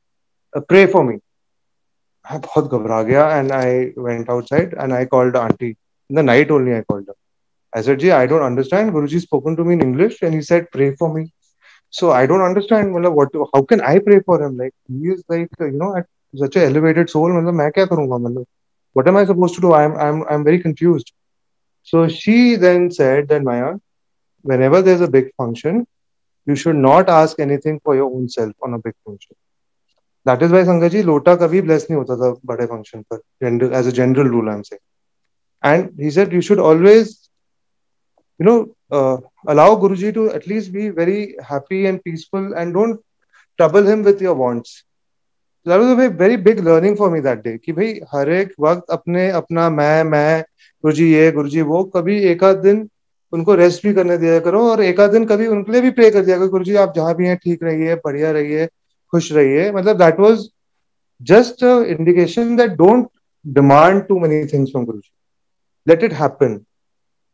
"Pray for me." मैं बहुत घबरा गया and I went outside and I called auntie. In the night only I called her. I said, "Ji, I don't understand. Guruji spoken to me in English and he said pray for me. So I don't understand. मतलब what? How can I pray for him? Like he is like at such a elevated soul. मतलब मैं क्या करूँगा मतलब? What am I supposed to do? I'm very confused." So she then said that Maya, whenever there's a big function, you should not ask anything for your own self on a big function. That is why Sangat ji लोटा कभी bless नहीं होता था बड़े function पर, as a general rule I'm saying. And he said you should always allow Guruji to at least be very happy and peaceful and don't trouble him with your wants. That was a very big learning for me that day कि भाई हर एक वक्त अपने अपना मैं गुरुजी ये गुरुजी वो, कभी एक आध दिन उनको रेस्ट भी करने दिया करो, और एक आध दिन कभी उनके लिए भी प्रे कर दिया करो, गुरुजी आप जहाँ भी हैं ठीक रहिए, बढ़िया रहिए, खुश रहिए। मतलब that was just indication that don't demand too many things from Guruji, let it happen,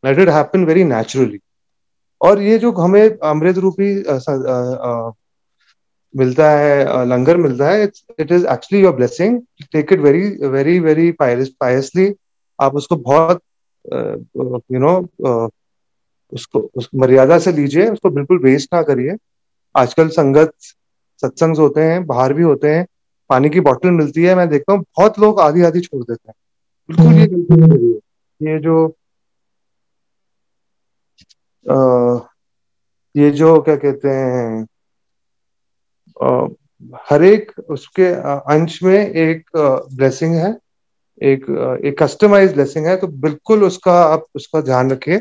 let it happen very naturally. और ये जो हमें अमृत रूपी मिलता है, लंगर मिलता है, it is actually your blessing, take it very very very piously. आप उसको बहुत यू नो उस मर्यादा से लीजिए, उसको बिल्कुल वेस्ट ना करिए। आजकल संगत सत्संग होते हैं, बाहर भी होते हैं, पानी की बोतल मिलती है, मैं देखता हूँ बहुत लोग आधी आधी छोड़ देते हैं। बिल्कुल ये गलती नहीं करिए। अ, ये जो क्या कहते हैं, अ, हर एक उसके अंश में एक ब्लेसिंग है, एक कस्टमाइज ब्लेसिंग है, तो बिल्कुल उसका आप उसका ध्यान रखिए।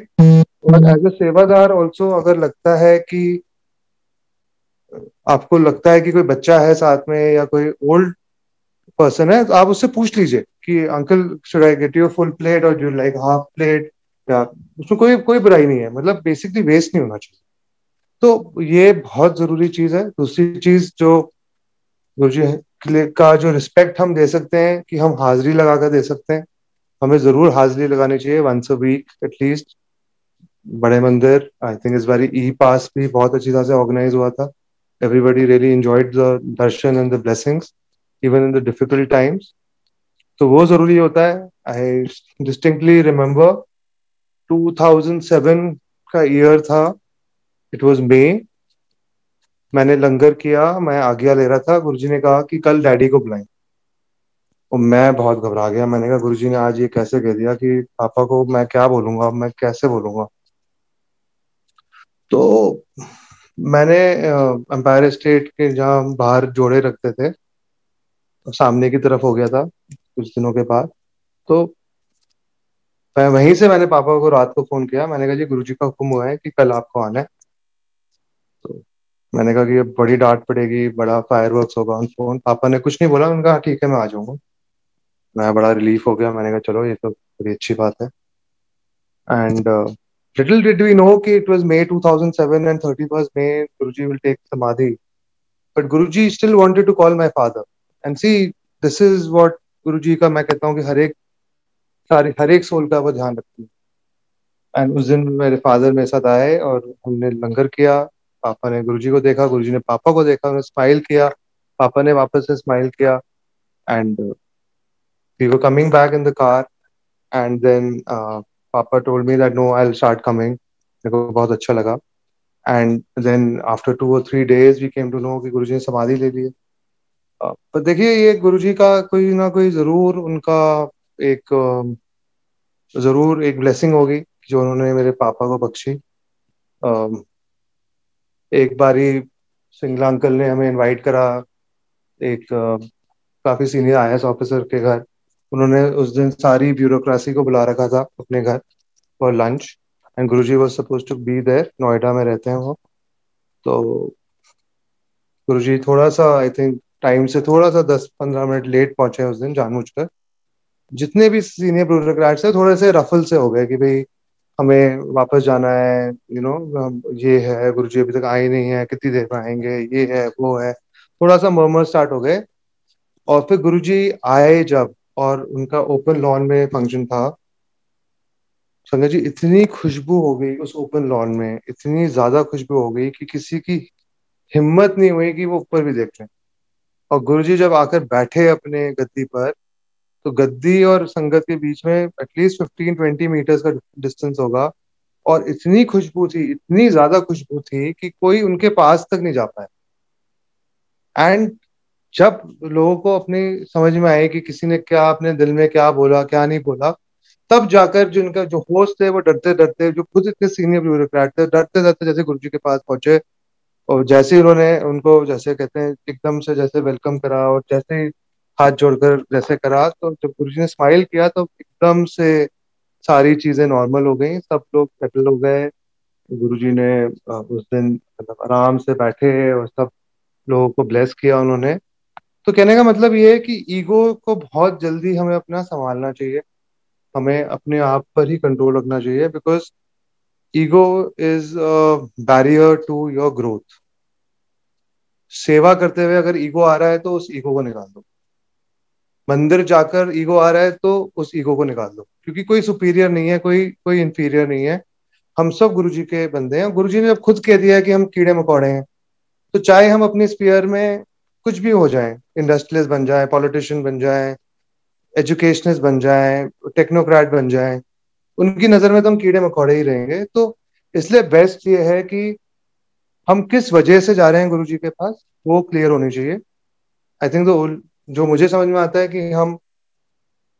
और एज ए सेवादार ऑल्सो, अगर लगता है कि आपको लगता है कि कोई बच्चा है साथ में या कोई ओल्ड पर्सन है, तो आप उससे पूछ लीजिए कि uncle should I get you full plate और यू लाइक हाफ प्लेट, या उसमें कोई कोई बुराई नहीं है, मतलब बेसिकली वेस्ट नहीं होना चाहिए। तो ये बहुत जरूरी चीज है। दूसरी चीज जो गुरुजी का जो रिस्पेक्ट हम दे सकते हैं कि हम हाजिरी लगा कर दे सकते हैं, हमें जरूर हाजिरी लगानी चाहिए वंस अ वीक एटलीस्ट। बड़े मंदिर आई थिंक इस बार ई पास भी बहुत अच्छी तरह से ऑर्गेनाइज हुआ था। Everybody really enjoyed the Darshan and the blessings even in the difficult times. तो वो जरूरी होता है। आई डिस्टिंक्टली रिमेम्बर 2007 का ईयर था, इट वाज मई। मैंने लंगर किया, मैं आज्ञा ले रहा था, गुरुजी ने कहा कि कल डैडी को बुलाएं। और मैं बहुत घबरा गया, मैंने कहा गुरुजी ने आज ये कैसे कह दिया कि पापा को मैं क्या बोलूंगा, मैं कैसे बोलूंगा। तो मैंने एम्पायर स्टेट के जहाँ बाहर जोड़े रखते थे, सामने की तरफ हो गया था कुछ दिनों के बाद। तो मैं वहीं से मैंने पापा को रात को फोन किया, मैंने कहा जी गुरुजी का हुक्म हुआ है कि कल आपको आना है। तो मैंने कहा कि ये बड़ी डांट पड़ेगी, बड़ा फायरवर्क्स होगा ऑन फोन। पापा ने कुछ नहीं बोला, उन्होंने कहा ठीक है मैं आ जाऊंगा। मैं बड़ा रिलीफ हो गया, मैंने कहा चलो ये तो बड़ी अच्छी बात है। And little did we know कि it was May 2007 and 31st May Guruji will take samadhi. But Guruji still wanted to call my father. And see, this is what Guruji का मैं कहता हूँ कि हर एक सोल का वो ध्यान रखती है। एंड उस दिन मेरे फादर मेरे साथ आए और हमने लंगर किया। पापा ने गुरुजी को देखा, गुरुजी ने पापा को देखा, उन्होंने स्माइल किया, पापा ने वापस से स्माइल किया। And we were coming back in the car, and then papa told me that no I will start coming. मेरे को बहुत अच्छा लगा। And then after 2 or 3 days we came to know कि गुरुजी ने समाधि ले ली है। पर देखिए ये गुरुजी का कोई ना कोई जरूर उनका एक जरूर एक ब्लेसिंग होगी जो उन्होंने मेरे पापा को बख्शी। एक बारी सिंगला अंकल ने हमें इनवाइट करा एक काफी सीनियर आईएएस ऑफिसर के घर। उन्होंने उस दिन सारी ब्यूरोक्रेसी को बुला रखा था अपने घर for lunch, and Guruji was suppose to be there. Noida में रहते हैं वो। तो गुरुजी थोड़ा सा आई थिंक टाइम से थोड़ा सा 10-15 मिनट लेट पहुंचे उस दिन जानबूझकर। जितने भी सीनियर ब्यूरोक्रेट्स थे थोड़े से रफल से हो गए कि भाई हमें वापस जाना है, ये है गुरुजी अभी तक आए नहीं है, कितनी देर में आएंगे, ये है वो है, थोड़ा सा मर्मर स्टार्ट हो गए। और फिर गुरुजी आए जब, और उनका ओपन लॉन में फंक्शन था, संगत जी इतनी खुशबू हो गई उस ओपन लॉन में, इतनी ज्यादा खुशबू हो गई कि किसी की हिम्मत नहीं हुई कि वो ऊपर भी देख लें। और गुरुजी जब आकर बैठे अपने गद्दी पर, तो गद्दी और संगत के बीच में एटलीस्ट 15-20 मीटर्स का डिस्टेंस होगा। और इतनी खुशबू थी, इतनी ज्यादा खुशबू थी कि कोई उनके पास तक नहीं जा पाया। एंड जब लोगों को अपनी समझ में आए कि किसी ने क्या अपने दिल में क्या बोला क्या नहीं बोला, तब जाकर जो उनका जो होस्ट थे वो डरते डरते, जो खुद इतने सीनियर ब्यूरोक्रेट थे, डरते डरते जैसे गुरुजी के पास पहुंचे। और जैसे ही उन्होंने उनको जैसे कहते हैं एकदम से जैसे वेलकम करा, और जैसे ही हाथ जोड़कर जैसे करा, तो जब गुरुजी ने स्माइल किया तो एकदम से सारी चीजें नॉर्मल हो गई, सब लोग सेटल हो गए। गुरुजी ने उस दिन मतलब आराम से बैठे और सब लोगों को ब्लेस किया उन्होंने। तो कहने का मतलब ये है कि ईगो को बहुत जल्दी हमें अपना संभालना चाहिए, हमें अपने आप पर ही कंट्रोल रखना चाहिए, because ego is barrier to your growth. सेवा करते हुए अगर ईगो आ रहा है तो उस ईगो को निकाल दो, मंदिर जाकर ईगो आ रहा है तो उस ईगो को निकाल दो, क्योंकि कोई सुपीरियर नहीं है, कोई कोई इंफीरियर नहीं है। हम सब गुरुजी के बंदे हैं। गुरुजी ने जब खुद कह दिया है कि हम कीड़े मकोड़े हैं, तो चाहे हम अपनी स्पीयर में कुछ भी हो जाएं, इंडस्ट्रियलिस्ट बन जाएं, पॉलिटिशियन बन जाएं, एजुकेशनिस्ट बन जाएं, टेक्नोक्रेट बन जाएं, उनकी नजर में तो हम कीड़े मकोड़े ही रहेंगे। तो इसलिए बेस्ट ये है कि हम किस वजह से जा रहे हैं गुरुजी के पास, वो क्लियर होनी चाहिए। आई थिंक जो मुझे समझ में आता है कि हम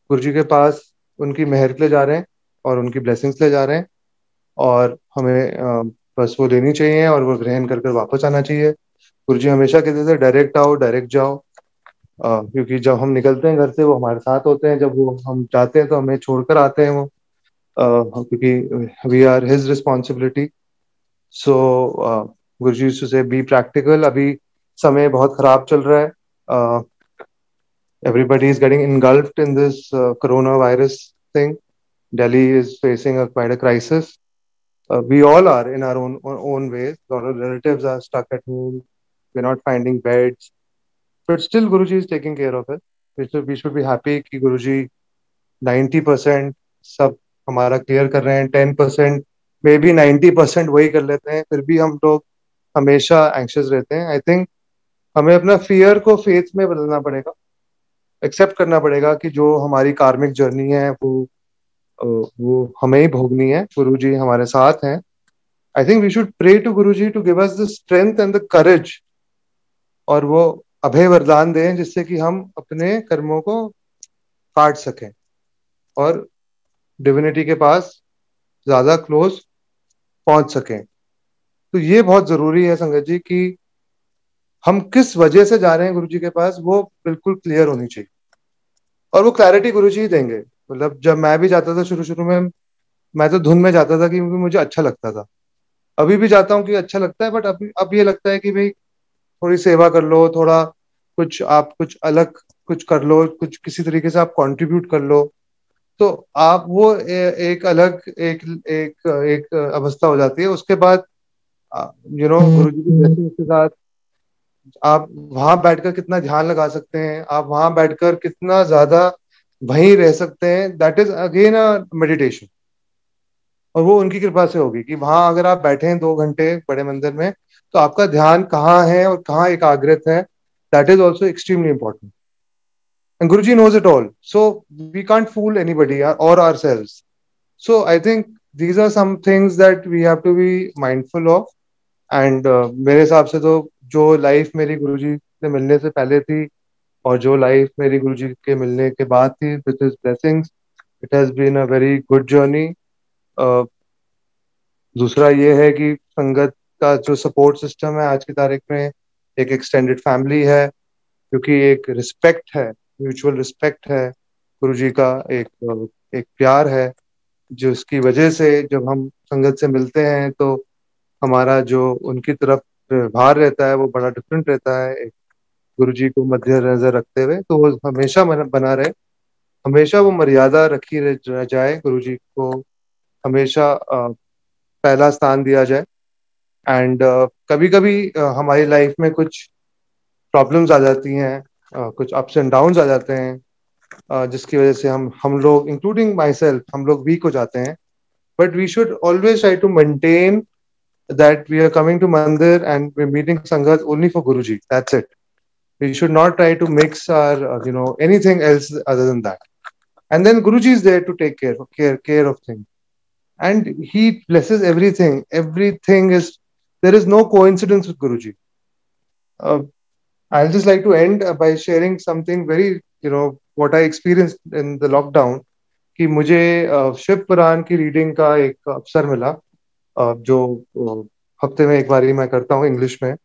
गुरुजी के पास उनकी मेहर के लिए जा रहे हैं और उनकी ब्लेसिंग्स ले जा रहे हैं, और हमें बस वो लेनी चाहिए और वो ग्रहण कर कर वापस आना चाहिए। गुरुजी हमेशा कहते थे डायरेक्ट आओ डायरेक्ट जाओ, क्योंकि जब हम निकलते हैं घर से वो हमारे साथ होते हैं, जब वो हम जाते हैं तो हमें छोड़कर आते हैं वो, क्योंकि वी आर हिज रिस्पॉन्सिबिलिटी। सो गुरुजी से बी प्रैक्टिकल। अभी समय बहुत खराब चल रहा है, everybody is getting engulfed in this coronavirus thing. Delhi is facing quite a crisis. We all are in our own ways. Our relatives are stuck at home. We're not finding beds, but still Guruji is taking care of it. We should be happy कि Guruji 90% सब हमारा clear कर रहे हैं, 10% may be 90% वही कर लेते हैं, फिर भी हम लोग हमेशा एंक्शियस रहते हैं। आई थिंक हमें अपना फियर को फेथ में बदलना पड़ेगा, एक्सेप्ट करना पड़ेगा कि जो हमारी कार्मिक जर्नी है वो हमें ही भोगनी है। गुरुजी हमारे साथ हैं। I think we should pray to Guruji to give us the strength and the courage, और वो अभय वरदान दें जिससे कि हम अपने कर्मों को काट सकें और डिविनिटी के पास ज्यादा क्लोज पहुंच सकें। तो ये बहुत जरूरी है संगत जी कि हम किस वजह से जा रहे हैं गुरुजी के पास, वो बिल्कुल क्लियर होनी चाहिए, और वो क्लैरिटी गुरुजी ही देंगे। मतलब जब मैं भी जाता था शुरू शुरू में, मैं तो धुन में जाता था क्योंकि मुझे अच्छा लगता था। अभी भी जाता हूँ कि अच्छा लगता है, बट अब ये लगता है कि भाई थोड़ी सेवा कर लो, थोड़ा कुछ अलग कुछ कर लो, कुछ किसी तरीके से आप कंट्रीब्यूट कर लो, तो आप वो एक अलग एक अवस्था हो जाती है। उसके बाद गुरुजी की ब्लेसिंग के साथ आप वहां बैठकर कितना ध्यान लगा सकते हैं, आप वहां बैठकर कितना ज्यादा वहीं रह सकते हैं, that is again a meditation. और वो उनकी कृपा से होगी कि वहां अगर आप बैठे हैं 2 घंटे बड़े मंदिर में, तो आपका ध्यान कहाँ है और कहाँ एकाग्रत है, that is also extremely important. And Guruji knows it all, so we can't fool anybody or ourselves. So I think these are some things that we have to be mindful of. And मेरे हिसाब से तो जो life मेरी गुरुजी से मिलने से पहले थी और जो लाइफ मेरी गुरुजी के मिलने के बाद थी, with his blessings, it has been a very good journey. दूसरा ये है कि संगत का जो सपोर्ट सिस्टम है आज की तारीख में, एक एक्सटेंडेड फैमिली है, क्योंकि एक रिस्पेक्ट है, म्यूचुअल रिस्पेक्ट है, गुरुजी का एक प्यार है, जिसकी वजह से जब हम संगत से मिलते हैं तो हमारा जो उनकी तरफ व्यवहार रहता है वो बड़ा डिफरेंट रहता है, एक गुरुजी को मध्य नजर रखते हुए। तो वो हमेशा बना रहे, हमेशा वो मर्यादा रखी रह जाए, गुरुजी को हमेशा पहला स्थान दिया जाए। एंड कभी कभी हमारी लाइफ में कुछ प्रॉब्लम्स आ जाती हैं, कुछ अप्स एंड डाउन्स आ जाते हैं, जिसकी वजह से हम लोग इंक्लूडिंग माई सेल्फ, हम लोग वीक हो जाते हैं। But we should always try to maintain that we are coming to Mandir and we're meeting Sangat only for Guruji. That's it. We should not try to mix our, anything else other than that. And then Guruji is there to take care of things. And he blesses everything. Everything is, there is no coincidence with Guruji. I'll just like to end by sharing something very, what I experienced in the lockdown. कि मुझे शिव पुराण की reading का एक अवसर मिला, जो हफ्ते में एक बारी मैं करता हूँ इंग्लिश में।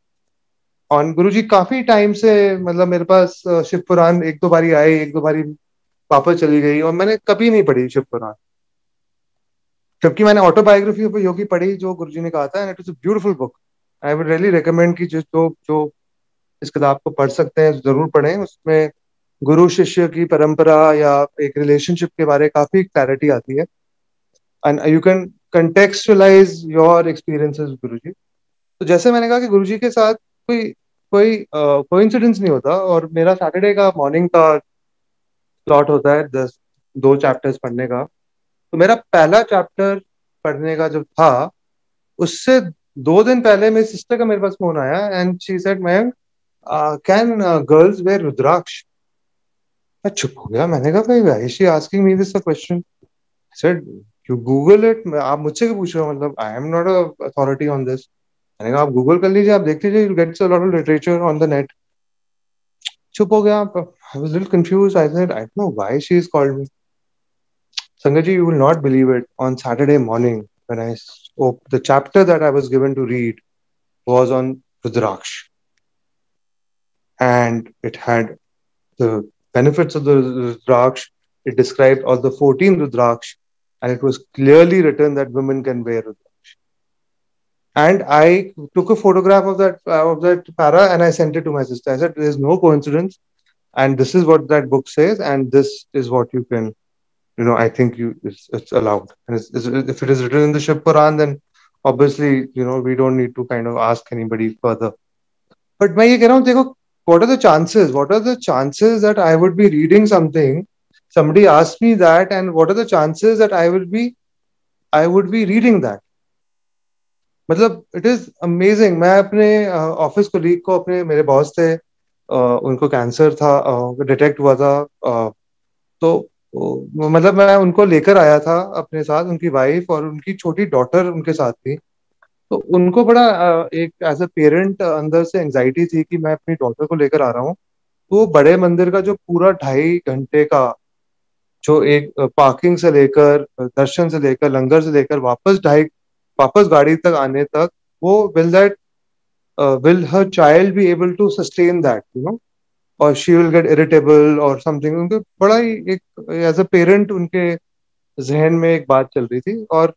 और गुरुजी काफी टाइम से, मतलब मेरे पास शिव पुराण एक दो बारी आई, एक दो बारी वापस चली गई, और मैंने कभी नहीं पढ़ी शिव पुराण, जबकि मैंने ऑटोबायोग्राफी ऑफ योगी पढ़ी जो गुरुजी ने कहा था, and it is a beautiful book. I would really recommend कि जो जो इस किताब को पढ़ सकते हैं, जरूर पढ़ें। उसमें गुरु शिष्य की परंपरा या एक रिलेशनशिप के बारे में काफी क्लैरिटी आती है, and you can contextualize your experiences Guruji. तो जैसे मैंने कहा कि गुरुजी के साथ कोई कोई कोइंसिडेंस नहीं होता, और मेरा सैटरडे का मॉर्निंग का स्लॉट होता है 2 चैप्टर्स पढ़ने का। तो मेरा पहला चैप्टर पढ़ने का जो था, उससे 2 दिन पहले मेरी सिस्टर का मेरे पास फोन आया, and she said, Mayank, can girls wear rudraksha? मैं चुप हो गया। मैंने कहा, भाई why is she asking me this question? Said, you Google it. आप मुझसे क्यों पूछ रहे हो? मतलब I am not a authority on this. मैंने कहा, आप गूगल कर लीजिए, आप देख लीजिए, you get a lot of literature on the net. चुप हो गया। I was little confused. I said, I don't know why she is called me. Sangat ji, you will not believe it. On Saturday morning, when I spoke, the chapter that I was given to read was on Rudraksh. And it had the benefits of the Rudraksh. It described all the 14 Rudraksh. And it was clearly written that women can wear Rudraksh. And I took a photograph of that para and I sent it to my sister. I said, there is no coincidence. And this is what that book says. And this is what you can, I think it's allowed. And if it is written in the Shiv Quran, then obviously, we don't need to kind of ask anybody further. But मैं ये कह रहा हूँ, देखो, what are the chances? What are the chances that I would be reading something, somebody asked me that, and what are the chances that I would be reading that? मतलब it is amazing. मैं अपने office colleague को, अपने मेरे boss थे, उनको cancer था, detect हुआ था, तो मतलब मैं उनको लेकर आया था अपने साथ, उनकी वाइफ और उनकी छोटी डॉटर उनके साथ थी। तो उनको बड़ा एक एज अ पेरेंट अंदर से एंजाइटी थी कि मैं अपनी डॉटर को लेकर आ रहा हूँ। तो वो बड़े मंदिर का जो पूरा 2.5 घंटे का, जो एक पार्किंग से लेकर, दर्शन से लेकर, लंगर से लेकर, वापस गाड़ी तक आने तक, वो will her child be able to sustain that, or she will get irritable or something? उनके बड़ा ही एक एज अ पेरेंट उनके जहन में एक बात चल रही थी। और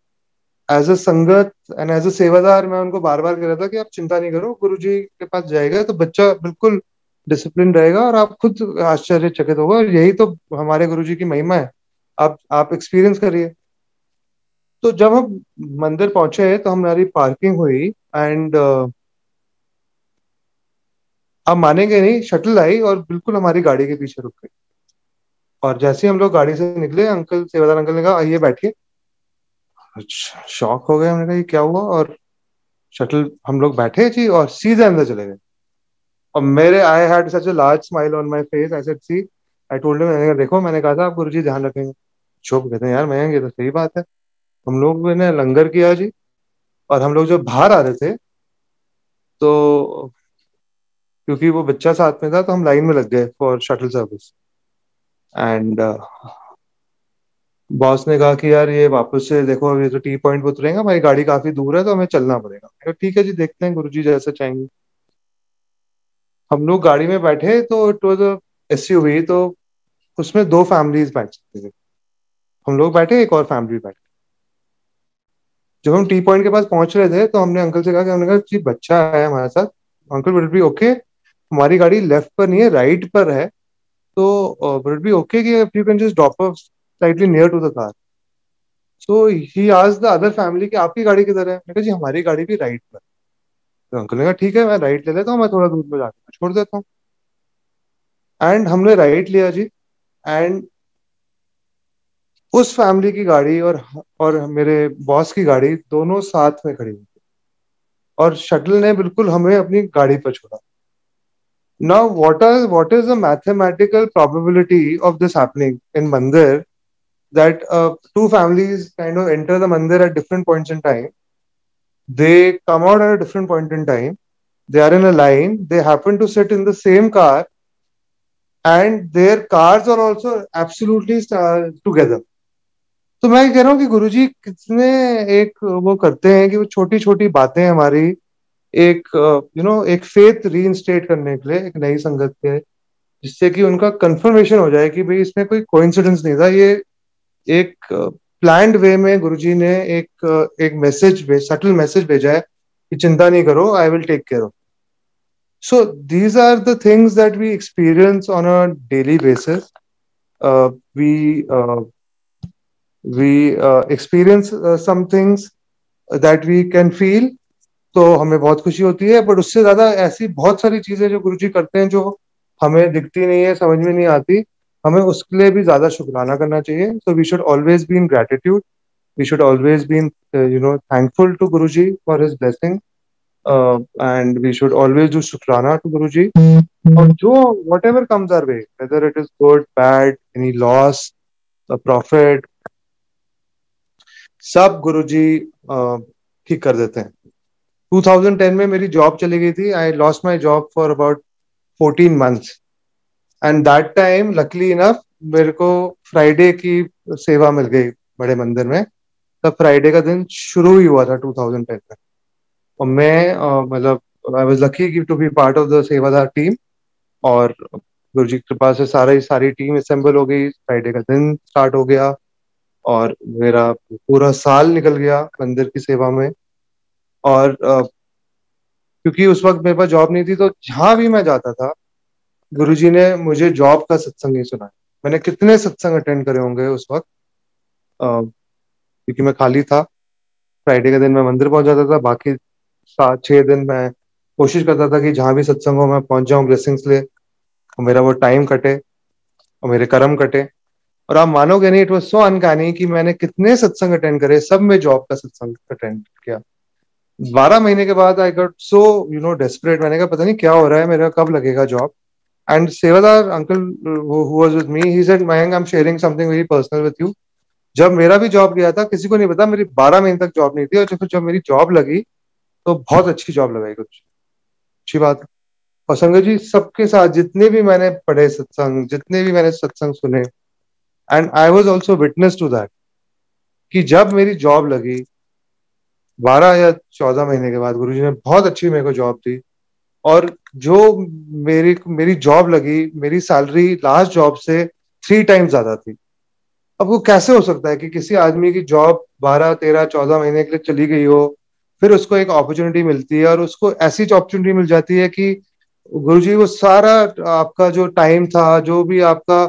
एज अ संगत एंड एज अ सेवादार, मैं उनको बार बार कह रहा था कि आप चिंता नहीं करो, गुरुजी के पास जाएगा तो बच्चा बिल्कुल डिसिप्लिन रहेगा और आप खुद आश्चर्यचकित होगा, और यही तो हमारे गुरुजी की महिमा है। आप एक्सपीरियंस करिए। तो जब हम मंदिर पहुंचे तो हमारी पार्किंग हुई, एंड आप मानेंगे नहीं, शटल आई और बिल्कुल हमारी गाड़ी के पीछे रुक गई। और जैसे ही हम लोग गाड़ी से निकले, सेवादार अंकल ने कहा, आइए बैठिए। अच्छा, शॉक हो गए। हमने कहा, ये क्या हुआ? और शटल हम लोग बैठे जी, और सीधे अंदर चले गए। और मेरे I had such a large smile on my face. I said, see, I told him, मैंने कहा, देखो, मैंने कहा था आप गुरुजी ध्यान रखेंगे। चुप। कहते हैं, यार मैं, ये तो सही बात है। हम लोग ने लंगर किया जी, और हम लोग जब बाहर आ रहे थे, तो क्योंकि वो बच्चा साथ में था, तो हम लाइन में लग गए for shuttle service. And boss ने कहा कि यार ये वापस से देखो, अभी तो टी पॉइंट पे उतरेगा, हमारी गाड़ी काफी दूर है, तो हमें चलना पड़ेगा। मैंने कहा, ठीक है जी, देखते हैं, गुरुजी जैसा चाहेंगे। हम लोग गाड़ी में बैठे, तो इट वाज अ एसयूवी, तो उसमें 2 फैमिलीज बैठ सकते थे। हम लोग बैठे, एक और फैमिली बैठे। जब हम टी पॉइंट के पास पहुंच रहे थे, तो हमने अंकल से कहा, कि हमने कहा, जी बच्चा है हमारे साथ, अंकल विल बी ओके? हमारी गाड़ी लेफ्ट पर नहीं है, राइट पर है, तो विल बी ओके कि if you can just drop us slightly near to the car? So he asked the other family कि आपकी गाड़ी किधर है? मैंने कहा, जी हमारी गाड़ी भी राइट पर। तो अंकल ने कहा, ठीक है, मैं राइट ले लेता हूँ, मैं थोड़ा दूर में जाकर छोड़ देता हूँ। एंड हमने राइट लिया जी। एंड उस फैमिली की गाड़ी और मेरे बॉस की गाड़ी दोनों साथ में खड़ी हुई, और शटल ने बिल्कुल हमें अपनी गाड़ी पर छोड़ा। Now, what is the mathematical probability of this happening in Mandir, that 2 families kind of enter the Mandir at different points in time? They come out at a different point in time. They are in a line. They happen to sit in the same car, and their cars are also absolutely together. तो मैं कह रहा हूँ कि गुरुजी कितने एक वो करते हैं कि वो छोटी छोटी बातें हमारी एक एक फेथ रीइंस्टेट करने के लिए, एक नई संगत के, जिससे कि उनका कंफर्मेशन हो जाए कि भाई इसमें कोई कोइंसिडेंस नहीं था, ये एक प्लान्ड वे में गुरुजी ने एक सटल मैसेज भेजा है कि चिंता नहीं करो, I will take care of. So these are the things that we experience on a daily basis. Uh, we uh, we experience some things that we can feel. तो हमें बहुत खुशी होती है, बट उससे ज्यादा ऐसी बहुत सारी चीजें जो गुरुजी करते हैं जो हमें दिखती नहीं है, समझ में नहीं आती, हमें उसके लिए भी ज्यादा शुक्राना करना चाहिए. So we should always be in gratitude. We should always be in thankful to Guruji for his blessing. And we should always do शुक्राना टू गुरुजी. और जो whatever comes our way, whether it is good bad, any loss, profit, सब गुरुजी ठीक कर देते हैं. 2010 में मेरी जॉब चली गई थी. I lost my job for about 14 months. And that time luckily enough मेरे को फ्राइडे की सेवा मिल गई बड़े मंदिर में. तब फ्राइडे का दिन शुरू ही हुआ था 2010 में. और मैं मतलब I was lucky to be part of the sevadar team. और गुरु जी की कृपा से सारी टीम असेंबल हो गई. फ्राइडे का दिन स्टार्ट हो गया और मेरा पूरा साल निकल गया मंदिर की सेवा में. और क्योंकि उस वक्त मेरे पास जॉब नहीं थी, तो जहां भी मैं जाता था गुरुजी ने मुझे जॉब का सत्संग ही सुनाया. मैंने कितने सत्संग अटेंड करे होंगे उस वक्त, क्योंकि मैं खाली था. फ्राइडे के दिन मैं मंदिर पहुंच जाता था. बाकी 7-6 दिन मैं कोशिश करता था कि जहां भी सत्संग हो मैं पहुंच जाऊं, ब्लेसिंग्स ले, और मेरा वो टाइम कटे और मेरे कर्म कटे. और आप मानोगे नहीं, इट वाज सो अनकैनी कि मैंने कितने सत्संग अटेंड करे, सब में जॉब का सत्संग अटेंड किया. 12 महीने के बाद आई गॉट सो डेस्परेट. मैंने कहा पता नहीं क्या हो रहा है, मेरा कब लगेगा job. And Sevadar uncle who was with me, he said, Mayank, I'm sharing something very personal with you. जब मेरा भी जॉब गया था, किसी को नहीं पता, मेरी 12 महीने तक जॉब नहीं थी. और जब मेरी जॉब लगी तो बहुत अच्छी जॉब लगाई, कुछ अच्छी बात है. और संगत जी, सबके साथ जितने भी मैंने पढ़े सत्संग, जितने भी मैंने सत्संग सुने, and I was also witness to that, कि जब मेरी जॉब लगी 12 या 14 महीने के बाद गुरुजी ने बहुत अच्छी मेरे को जॉब दी. और जो मेरी मेरी जॉब लगी, मेरी सैलरी लास्ट जॉब से 3 times ज्यादा थी. अब वो कैसे हो सकता है कि किसी आदमी की जॉब 12, 13, 14 महीने के लिए चली गई हो, फिर उसको एक अपॉर्चुनिटी मिलती है और उसको ऐसी अपॉर्चुनिटी मिल जाती है कि गुरुजी वो सारा आपका जो टाइम था, जो भी आपका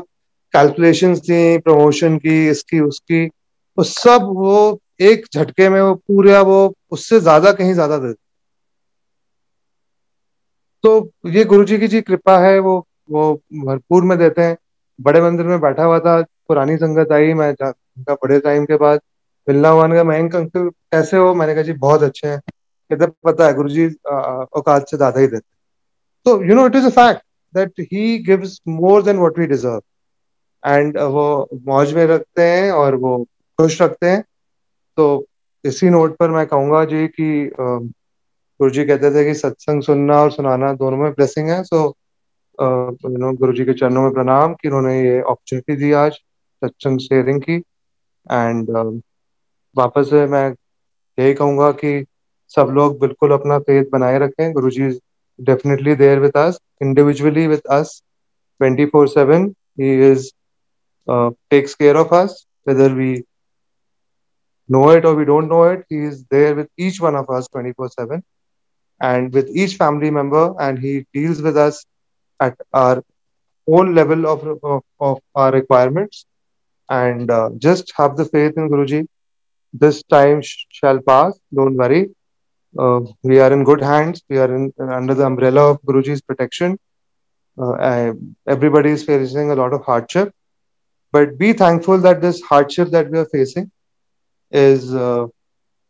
कैलकुलेशंस थी प्रमोशन की, इसकी उसकी, वो सब वो एक झटके में वो पूरा वो उससे ज्यादा कहीं ज्यादा दे. तो ये गुरुजी की जी कृपा है, वो भरपूर में देते हैं. बड़े मंदिर में बैठा हुआ था, पुरानी संगत आई, मैं उनका बड़े टाइम के बाद मिलना हुआ. का मयंक अंकल कैसे हो? मैंने कहा जी बहुत अच्छे हैं. कहते पता है गुरुजी औकात से ज्यादा ही देते. तो it is a fact that he gives more than what we deserve. And वो मौज में रखते हैं और वो खुश रखते हैं. तो इसी नोट पर मैं कहूंगा जी कि गुरु जी कहते थे कि सत्संग सुनना और सुनाना दोनों में ब्लेसिंग है. सो गुरु जी के चरणों में प्रणाम कि उन्होंने ये अपॉर्चुनिटी दी आज सत्संग शेयरिंग की. एंड वापस से मैं यही कहूंगा कि सब लोग बिल्कुल अपना फेथ बनाए रखें. Guru ji definitely there with us, individually with us 24/7. He is takes care of us, whether we know it or we don't know it. He is there with each one of us 24/7 and with each family member, and he deals with us at our own level of our requirements. And just have the faith in Guruji. This time shall pass. Don't worry. We are in good hands. We are under the umbrella of Guruji's protection. Everybody is facing a lot of hardship, but be thankful that this hardship that we are facing is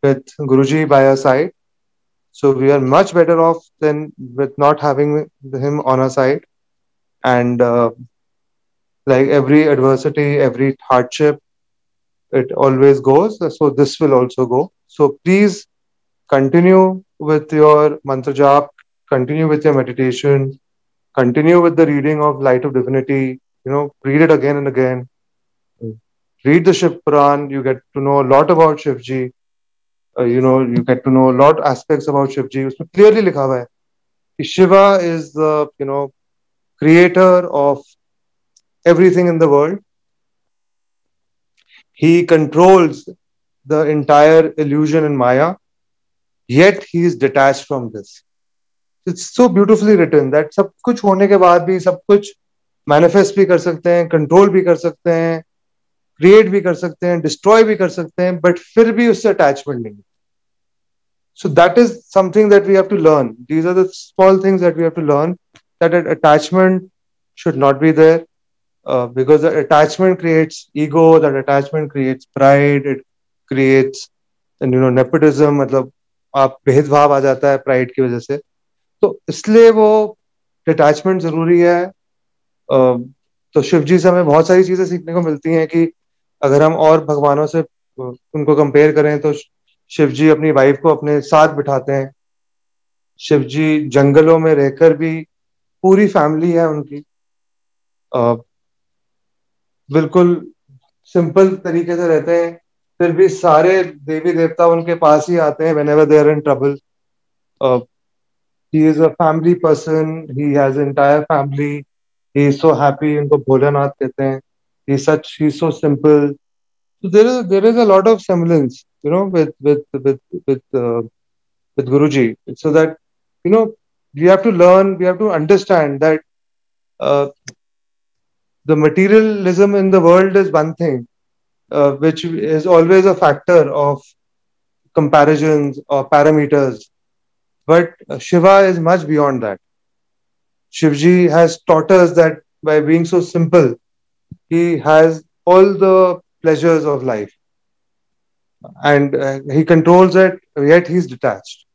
with Guruji by our side. So we are much better off than with not having him on our side. And like every adversity, every hardship, it always goes. So this will also go. So please continue with your mantra jap, continue with your meditation, continue with the reading of Light of Divinity. Read it again and again. Read the Shiv Puran. You get to know a lot about Shivji. You get to know a lot aspects about Shivji. उसमें clearly लिखा हुआ है कि Shiva is the creator of everything in the world. He controls the entire illusion in Maya, yet he is detached from this. It's so beautifully written that सब कुछ होने के बाद भी सब कुछ मैनिफेस्ट भी कर सकते हैं, कंट्रोल भी कर सकते हैं, क्रिएट भी कर सकते हैं, डिस्ट्रॉय भी कर सकते हैं, बट फिर भी उससे अटैचमेंट नहीं. So that is something that we have to learn. These are the small things that we have to learn, that attachment should not be there, because the attachment creates ego, that attachment creates pride, it creates nepotism. मतलब आप भेदभाव आ जाता है pride की वजह से. तो इसलिए वो डिटैचमेंट जरूरी है. तो शिव जी से हमें बहुत सारी चीजें सीखने को मिलती हैं कि अगर हम और भगवानों से उनको कंपेयर करें तो शिव जी अपनी वाइफ को अपने साथ बिठाते हैं. शिव जी जंगलों में रहकर भी पूरी फैमिली है उनकी, बिल्कुल सिंपल तरीके से रहते हैं, फिर भी सारे देवी देवता उनके पास ही आते हैं whenever they are in trouble. He is a family person, he has an entire family, he is so happy. उनको भोलेनाथ कहते हैं. He's so simple. So there is a lot of semblance, with Guruji, so that we have to learn, we have to understand that the materialism in the world is one thing, which is always a factor of comparisons or parameters, but Shiva is much beyond that. Shivji has taught us that by being so simple, he has all the pleasures of life, and he controls it, yet he's detached.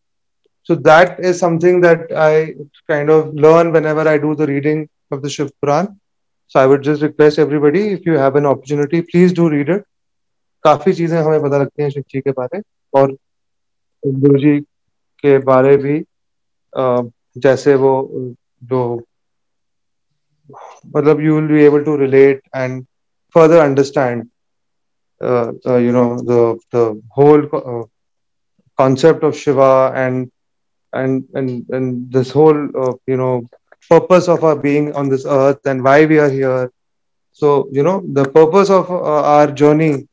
So that is something that I kind of learn whenever I do the reading of the Shiv Puran. So I would just request everybody, if you have an opportunity, please do read it. काफी चीजें हमें पता लगती हैं शिव जी के बारे और गुरु जी के बारे भी, जैसे वो जो मतलब you will be able to relate and further understand the whole concept of Shiva and this whole purpose of our being on this earth and why we are here. So the purpose of our journey,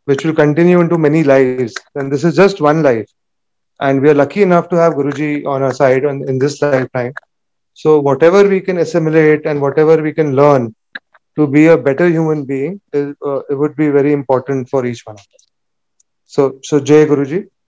which will continue into many lives, and this is just one life, and we are lucky enough to have Guruji on our side in this lifetime. So whatever we can assimilate and whatever we can learn to be a better human being, it would be very important for each one of us. So Jai Guruji.